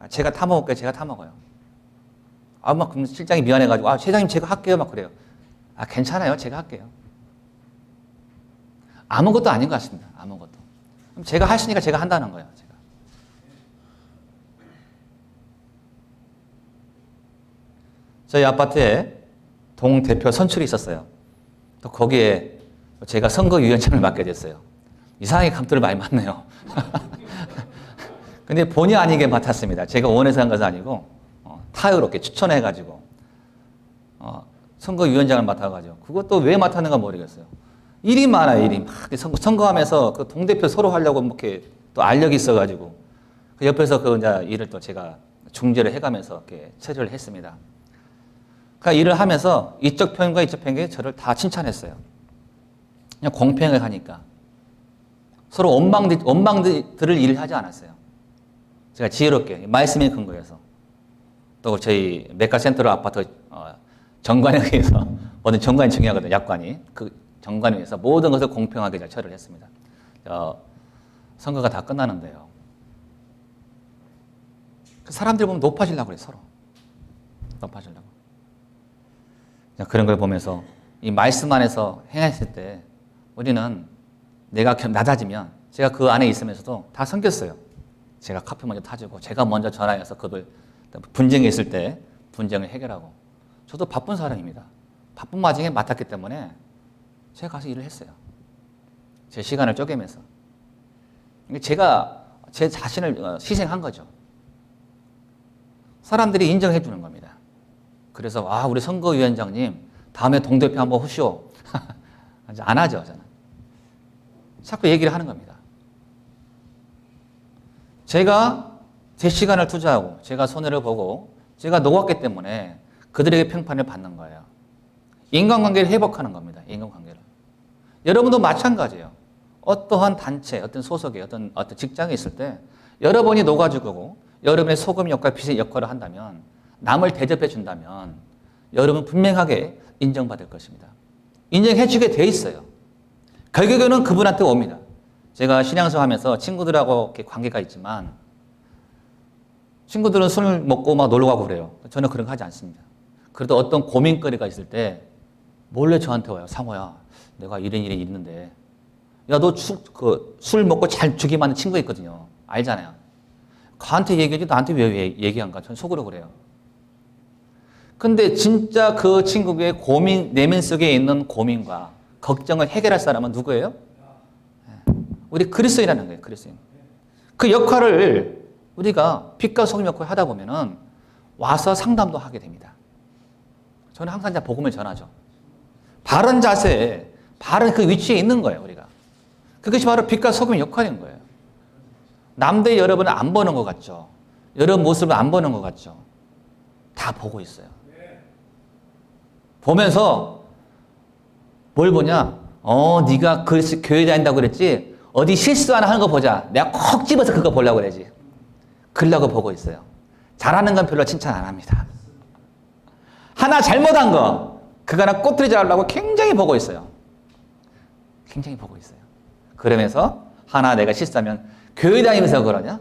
Speaker 1: 제가 타 먹을게요. 제가 타 먹어요. 그럼 실장이 미안해가지고 회장님 제가 할게요. 막 그래요. 괜찮아요. 제가 할게요. 아무것도 아닌 것 같습니다. 아무것도. 그럼 제가 할 수 있으니까 제가 한다는 거예요. 제가. 저희 아파트에 동대표 선출이 있었어요. 또 거기에 제가 선거위원장을 맡게 됐어요. 이상하게 감투를 많이 맡네요. 근데 본의 아니게 맡았습니다. 제가 원해서 한 것은 아니고 타협롭게 추천해가지고 선거위원장을 맡아가지고 그것도 왜 맡았는가 모르겠어요. 일이 많아요. 일이 막 선거하면서 그 동대표 서로 하려고 이렇게 또 알력이 있어가지고 그 옆에서 그 이제 일을 또 제가 중재를 해가면서 이렇게 처리를 했습니다. 그 일을 하면서 이쪽 편과 이쪽 편이 저를 다 칭찬했어요. 그냥 공평을 하니까 서로 원망들을 일을 하지 않았어요. 제가 지혜롭게 말씀에 근거해서 또 저희 메카센터로 아파트 정관에 의해서 모든 정관이 중요하거든요. 약관이 그 정관에 의해서 모든 것을 공평하게 잘 처리를 했습니다. 선거가 다 끝나는데요. 그 사람들 보면 높아지려고 그래요. 서로 높아지려고. 그런 걸 보면서 이 말씀 안에서 행했을 때 우리는 내가 낮아지면 제가 그 안에 있으면서도 다 섬겼어요. 제가 커피 먼저 타주고 제가 먼저 전화해서 그들 분쟁이 있을 때 분쟁을 해결하고 저도 바쁜 사람입니다. 바쁜 와중에 맡았기 때문에 제가 가서 일을 했어요. 제 시간을 쪼개면서. 제가 제 자신을 희생한 거죠. 사람들이 인정해 주는 겁니다. 그래서 우리 선거위원장님 다음에 동대표 한번 하시오. 안 하죠. 저는. 자꾸 얘기를 하는 겁니다. 제가 제 시간을 투자하고 제가 손해를 보고 제가 녹았기 때문에 그들에게 평판을 받는 거예요. 인간관계를 회복하는 겁니다. 인간관계를. 여러분도 마찬가지예요. 어떠한 단체, 어떤 소속에, 어떤 직장에 있을 때 여러분이 녹아주고 여러분의 소금 역할, 빛의 역할을 한다면 남을 대접해 준다면 여러분 분명하게 인정받을 것입니다. 인정해 주게 돼 있어요. 결국에는 그분한테 옵니다. 제가 신앙생활 하면서 친구들하고 이렇게 관계가 있지만 친구들은 술을 먹고 막 놀러 가고 그래요. 저는 그런 거 하지 않습니다. 그래도 어떤 고민거리가 있을 때 몰래 저한테 와요. 상호야, 내가 이런 일이 있는데 야, 너 술 먹고 잘 죽이 맞는 친구가 있거든요. 알잖아요. 그한테 얘기하지 나한테 왜 얘기한가? 저는 속으로 그래요. 근데 진짜 그 친구의 내면 속에 있는 고민과 걱정을 해결할 사람은 누구예요? 우리 그리스도인이라는 거예요. 그리스도인. 그 역할을 우리가 빛과 소금 역할을 하다 보면은 와서 상담도 하게 됩니다. 저는 항상 복음을 전하죠. 바른 자세에, 바른 그 위치에 있는 거예요, 우리가. 그것이 바로 빛과 소금의 역할인 거예요. 남들 여러분을 안 보는 것 같죠? 여러분 모습을 안 보는 것 같죠? 다 보고 있어요. 보면서 뭘 보냐? 네가 교회 다닌다고 그랬지? 어디 실수 하나 하는 거 보자. 내가 콕 집어서 그거 보려고 그러지. 그러려고 보고 있어요. 잘하는 건 별로 칭찬 안 합니다. 하나 잘못한 거, 그거나 꼬투리 잡으려고 굉장히 보고 있어요. 굉장히 보고 있어요. 그러면서 하나 내가 실수하면 교회 다니면서 그러냐?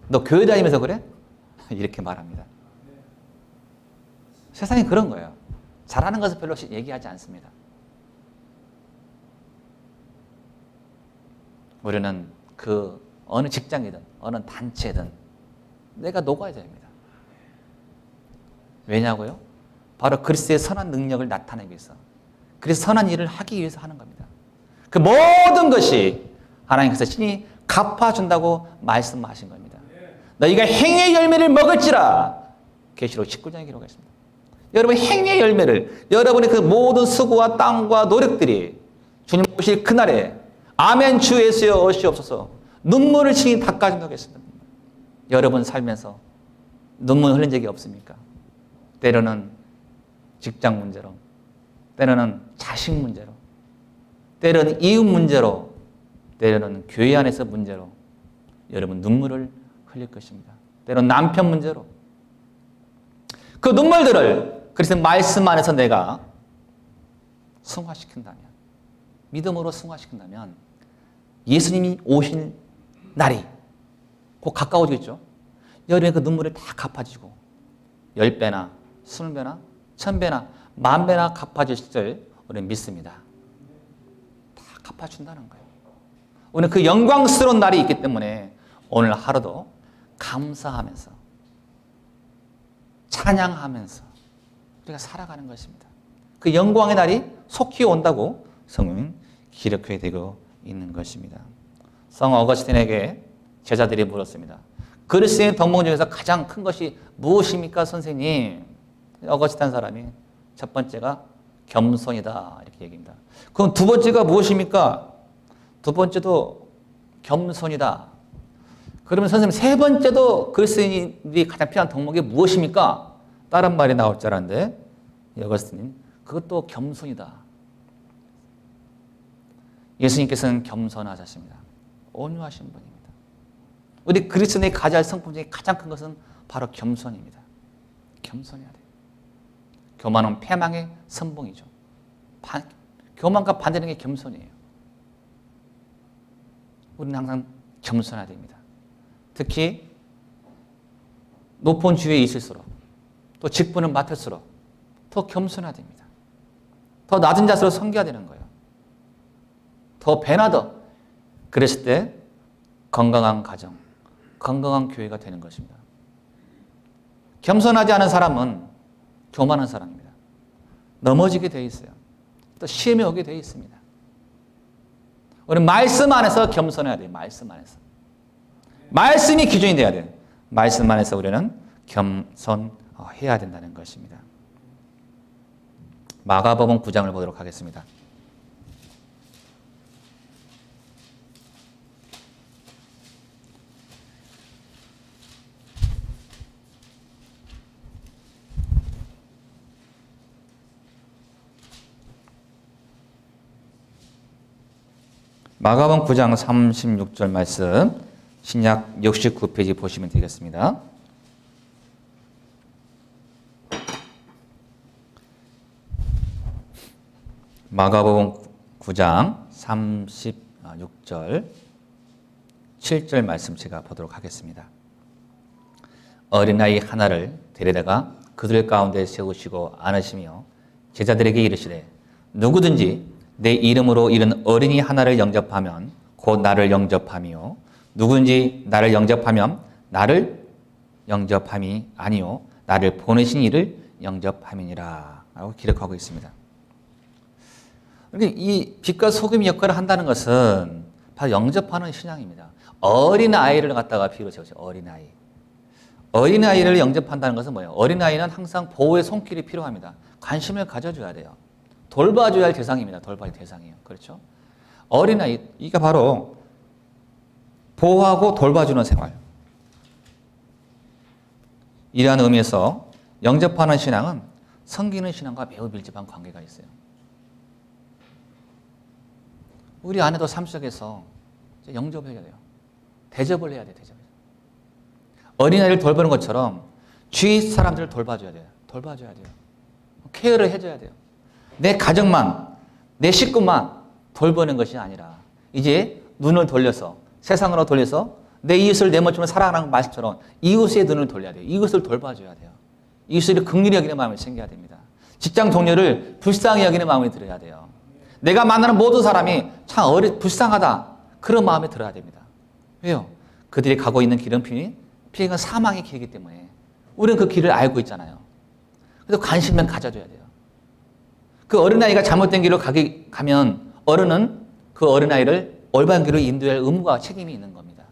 Speaker 1: 너 교회 다니면서 그래? 이렇게 말합니다. 세상이 그런 거예요. 잘하는 것을 별로 얘기하지 않습니다. 우리는 그 어느 직장이든 어느 단체든 내가 녹아야 됩니다. 왜냐고요? 바로 그리스도의 선한 능력을 나타내기 위해서, 그래서 선한 일을 하기 위해서 하는 겁니다. 그 모든 것이 하나님께서 친히 갚아준다고 말씀하신 겁니다. 너희가 행위의 열매를 먹을지라. 계시록 19장에 기록했습니다. 여러분 행위의 열매를, 여러분의 그 모든 수고와 땀과 노력들이 주님 오실 그날에 아멘 주 예수여 오시옵소서 눈물을 친히 닦아준다고 했습니다. 여러분 살면서 눈물 흘린 적이 없습니까? 때로는 직장 문제로, 때로는 자식 문제로, 때로는 이웃 문제로, 때로는 교회 안에서 문제로 여러분 눈물을 흘릴 것입니다. 때로는 남편 문제로. 그 눈물들을 그래서 말씀 안에서 내가 승화시킨다면, 믿음으로 승화시킨다면 예수님이 오신 날이 곧 가까워지겠죠. 여러분의 그 눈물을 다 갚아주고 10배나 20배나 1000배나 10,000배나 갚아주실 줄 우리는 믿습니다. 다 갚아준다는 거예요. 우리는 그 영광스러운 날이 있기 때문에 오늘 하루도 감사하면서 찬양하면서 우리가 살아가는 것입니다. 그 영광의 날이 속히 온다고 성경은 기록해 되고 있는 것입니다. 성 어거스틴에게 제자들이 물었습니다. 그리스도의 덕목 중에서 가장 큰 것이 무엇입니까, 선생님? 어거스틴 사람이 첫 번째가 겸손이다 이렇게 얘기합니다. 그럼 두 번째가 무엇입니까? 두 번째도 겸손이다. 그러면 선생님 세 번째도 그리스도인이 가장 필요한 덕목이 무엇입니까? 다른 말이 나올 줄 알았는데 어거스틴은 그것도 겸손이다. 예수님께서는 겸손하셨습니다. 온유하신 분입니다. 우리 그리스도인이 가져야 할 성품 중에 가장 큰 것은 바로 겸손입니다. 겸손해야 돼요. 교만은 패망의 선봉이죠. 교만과 반대되는 게 겸손이에요. 우리는 항상 겸손해야 됩니다. 특히 높은 지위에 있을수록 또 직분을 맡을수록 더 겸손해야 됩니다. 더 낮은 자세로 섬겨야 되는 거예요. 더 배나 더. 그랬을 때 건강한 가정, 건강한 교회가 되는 것입니다. 겸손하지 않은 사람은 교만한 사람입니다. 넘어지게 되어 있어요. 또 시험에 오게 되어 있습니다. 우리는 말씀 안에서 겸손해야 돼요. 말씀 안에서. 말씀이 기준이 돼야 돼요. 말씀 안에서 우리는 겸손해야 된다는 것입니다. 마가복음 9장을 보도록 하겠습니다. 마가복음 9장 36절 말씀, 신약 69페이지 보시면 되겠습니다. 마가복음 9장 36절 7절 말씀 제가 보도록 하겠습니다. 어린아이 하나를 데려다가 그들 가운데 세우시고 안으시며 제자들에게 이르시되 누구든지 내 이름으로 이른 어린이 하나를 영접하면 곧 나를 영접함이요 누구든지 나를 영접하면 나를 영접함이 아니요 나를 보내신 이를 영접함이니라 라고 기록하고 있습니다. 이 빛과 소금이 역할을 한다는 것은 바로 영접하는 신앙입니다. 어린아이를 갖다가 비유로 세우죠. 어린아이. 어린아이를 영접한다는 것은 뭐예요? 어린아이는 항상 보호의 손길이 필요합니다. 관심을 가져줘야 돼요. 돌봐줘야 할 대상입니다. 돌봐야 할 대상이에요. 그렇죠? 어린아이, 이게 바로 보호하고 돌봐주는 생활. 이러한 의미에서 영접하는 신앙은 섬기는 신앙과 매우 밀접한 관계가 있어요. 우리 안에도 삶 속에서 영접을 해야 돼요. 대접을 해야 돼요. 대접을. 어린아이를 돌보는 것처럼 주위 사람들을 돌봐줘야 돼요. 돌봐줘야 돼요. 케어를 해줘야 돼요. 내 가정만, 내 식구만 돌보는 것이 아니라 이제 눈을 돌려서 세상으로 돌려서 내 이웃을 내 몸처럼 사랑하는 말씀처럼 이웃의 눈을 돌려야 돼요. 이웃을 돌봐줘야 돼요. 이웃을 긍휼히 여기는 마음이 생겨야 됩니다. 직장 동료를 불쌍히 여기는 마음이 들어야 돼요. 내가 만나는 모든 사람이 참 불쌍하다. 그런 마음이 들어야 됩니다. 왜요? 그들이 가고 있는 길은 피해가 사망의 길이기 때문에 우리는 그 길을 알고 있잖아요. 그래서 관심만 가져줘야 돼요. 그 어린아이가 잘못된 길로 가면 어른은 그 어린아이를 올바른 길로 인도할 의무와 책임이 있는 겁니다.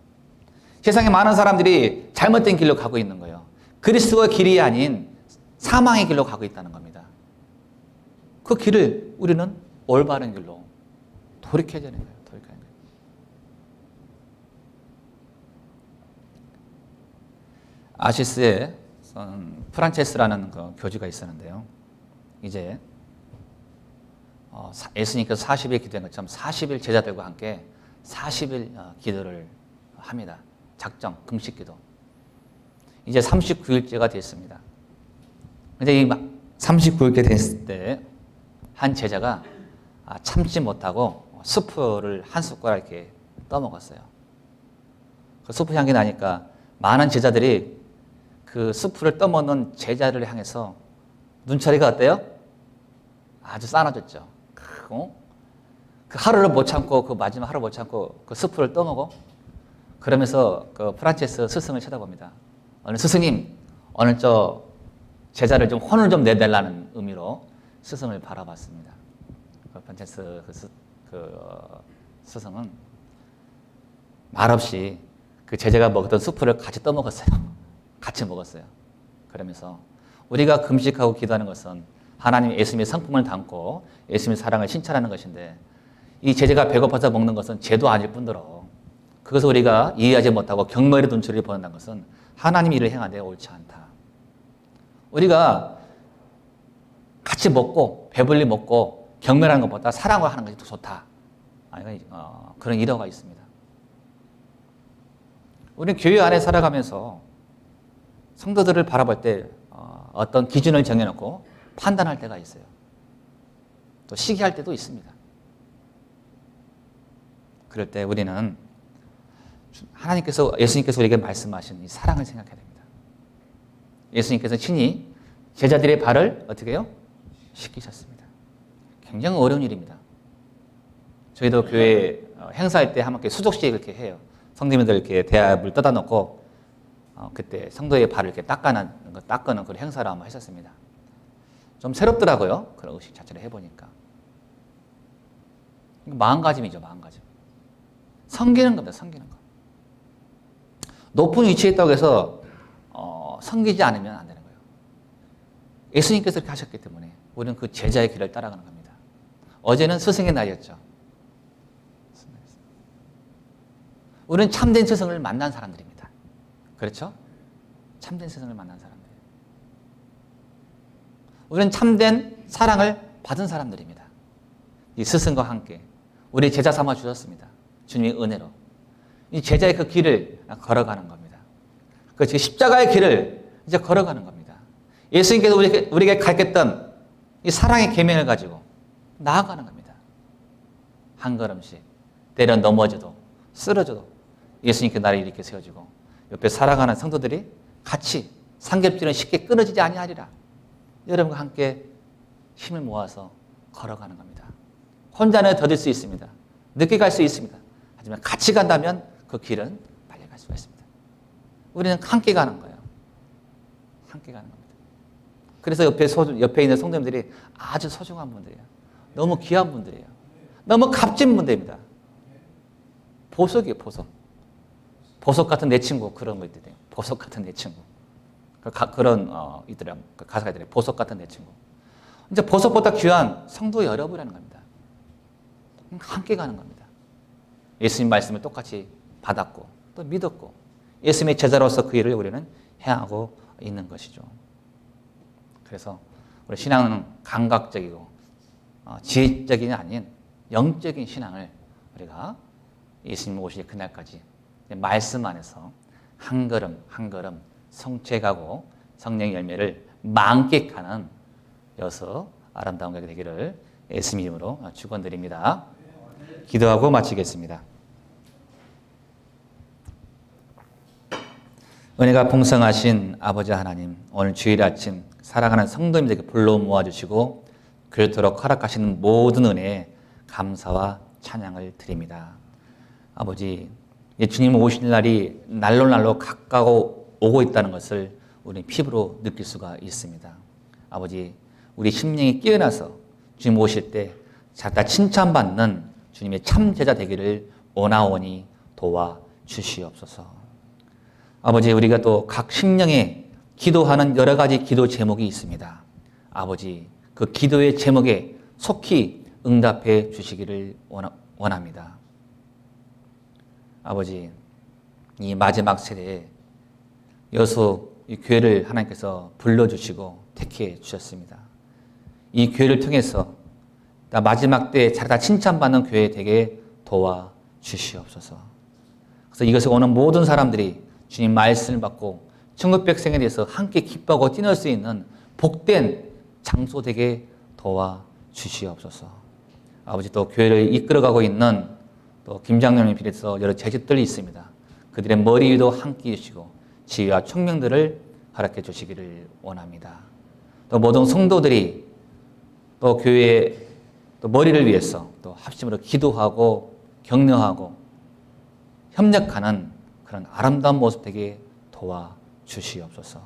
Speaker 1: 세상에 많은 사람들이 잘못된 길로 가고 있는 거예요. 그리스도의 길이 아닌 사망의 길로 가고 있다는 겁니다. 그 길을 우리는 올바른 길로 돌이켜야 되는 거예요. 돌이켜야 되는 거예요. 아시스에 프란체스라는 그 교주가 있었는데요. 이제 예수님께서 40일 기도한 것처럼 40일 제자들과 함께 40일 기도를 합니다. 작정, 금식 기도. 이제 39일째가 됐습니다. 근데 이 39일째 됐을 때 한 제자가 참지 못하고 수프를 한 숟가락 이렇게 떠먹었어요. 그 수프 향기 나니까 많은 제자들이 그 수프를 떠먹는 제자를 향해서 눈초리가 어때요? 아주 싸나졌죠. 그 하루를 못 참고 그 마지막 하루 못 참고 그 수프를 떠먹어. 그러면서 그 프란체스 스승을 쳐다봅니다. 오늘 스승님, 오늘 저 제자를 좀 혼을 좀 내달라는 의미로 스승을 바라봤습니다. 그 프란체스 스승은 말없이 그 제자가 먹었던 수프를 같이 떠먹었어요. 같이 먹었어요. 그러면서 우리가 금식하고 기도하는 것은 하나님 예수님의 성품을 담고 예수님의 사랑을 신찰하는 것인데 이 제자가 배고파서 먹는 것은 죄도 아닐 뿐더러 그것을 우리가 이해하지 못하고 경멸의 눈초리를 보낸다는 것은 하나님 일을 행하되 옳지 않다. 우리가 같이 먹고 배불리 먹고 경멸하는 것보다 사랑을 하는 것이 더 좋다. 그런 일화가 있습니다. 우리는 교회 안에 살아가면서 성도들을 바라볼 때 어떤 기준을 정해놓고 판단할 때가 있어요. 또 시기할 때도 있습니다. 그럴 때 우리는 예수님께서 우리에게 말씀하신 이 사랑을 생각해야 됩니다. 예수님께서 친히 제자들의 발을 어떻게 해요? 씻기셨습니다. 굉장히 어려운 일입니다. 저희도 교회 행사할 때 함께 수족식 이렇게 해요. 성도님들 이렇게 대합을 떠다 놓고 그때 성도의 발을 이렇게 닦는 그런 행사를 한번 했었습니다. 좀 새롭더라고요. 그런 의식 자체를 해보니까. 마음가짐이죠, 마음가짐. 섬기는 겁니다, 섬기는 거. 높은 위치에 있다고 해서 섬기지 않으면 안 되는 거예요. 예수님께서 그렇게 하셨기 때문에 우리는 그 제자의 길을 따라가는 겁니다. 어제는 스승의 날이었죠. 우리는 참된 스승을 만난 사람들입니다. 그렇죠? 참된 스승을 만난 사람들. 우리는 참된 사랑을 받은 사람들입니다. 이 스승과 함께 우리 제자 삼아 주셨습니다. 주님의 은혜로. 이 제자의 그 길을 걸어가는 겁니다. 그 십자가의 길을 이제 걸어가는 겁니다. 예수님께서 우리에게 가르쳤던 이 사랑의 계명을 가지고 나아가는 겁니다. 한 걸음씩 때려 넘어져도 쓰러져도 예수님께 나를 이렇게 세워주고 옆에 살아가는 성도들이 같이 삼겹살은 쉽게 끊어지지 아니하리라. 여러분과 함께 힘을 모아서 걸어가는 겁니다. 혼자는 더딜 수 있습니다. 늦게 갈 수 있습니다. 하지만 같이 간다면 그 길은 빨리 갈 수가 있습니다. 우리는 함께 가는 거예요. 함께 가는 겁니다. 그래서 옆에 있는 성도님들이 아주 소중한 분들이에요. 너무 귀한 분들이에요. 너무 값진 분들입니다. 보석이에요, 보석. 보석 같은 내 친구, 그런 거 있대요. 보석 같은 내 친구. 그런 있더라고요. 가사가 있더라고요. 보석 같은 내 친구. 이제 보석보다 귀한 성도 여러분이라는 겁니다. 함께 가는 겁니다. 예수님 말씀을 똑같이 받았고 또 믿었고 예수님의 제자로서 그 일을 우리는 행하고 있는 것이죠. 그래서 우리 신앙은 감각적이고 지혜적이 아닌 영적인 신앙을 우리가 예수님 오실 그날까지 말씀 안에서 한 걸음 한 걸음 성취해가고 성령의 열매를 만끽하는 여서 아름다운 가게 되기를 예수님 이름으로 축원드립니다. 기도하고 마치겠습니다. 은혜가 풍성하신 아버지 하나님, 오늘 주일 아침 사랑하는 성도님들에게 불러 모아주시고 그렇도록 허락하시는 모든 은혜에 감사와 찬양을 드립니다. 아버지, 주님 오실 날이 날로 가까워 오고 있다는 것을 우리 피부로 느낄 수가 있습니다. 아버지, 우리 심령이 깨어나서 주님 오실 때 다 칭찬받는 주님의 참 제자 되기를 원하오니 도와주시옵소서. 아버지, 우리가 또 각 심령에 기도하는 여러 가지 기도 제목이 있습니다. 아버지, 그 기도의 제목에 속히 응답해 주시기를 원합니다. 아버지, 이 마지막 세대에 여수 이 교회를 하나님께서 불러주시고 택해 주셨습니다. 이 교회를 통해서 마지막 때에 다 칭찬받는 교회 되게 도와주시옵소서. 그래서 이것에 오는 모든 사람들이 주님 말씀을 받고 천국 백성에 대해서 함께 기뻐하고 뛰놀 수 있는 복된 장소 되게 도와주시옵소서. 아버지, 또 교회를 이끌어가고 있는 또 김장로님을 비롯해서 여러 제자들이 있습니다. 그들의 머리 위도 함께 해주시고 지혜와 총명들을 허락해 주시기를 원합니다. 또 모든 성도들이 또 교회의 또 머리를 위해서 또 합심으로 기도하고 격려하고 협력하는 그런 아름다운 모습 되게 도와주시옵소서.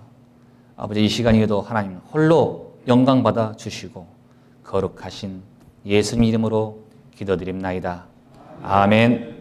Speaker 1: 아버지, 이 시간에도 하나님 홀로 영광 받아 주시고 거룩하신 예수님 이름으로 기도드립나이다. 아멘.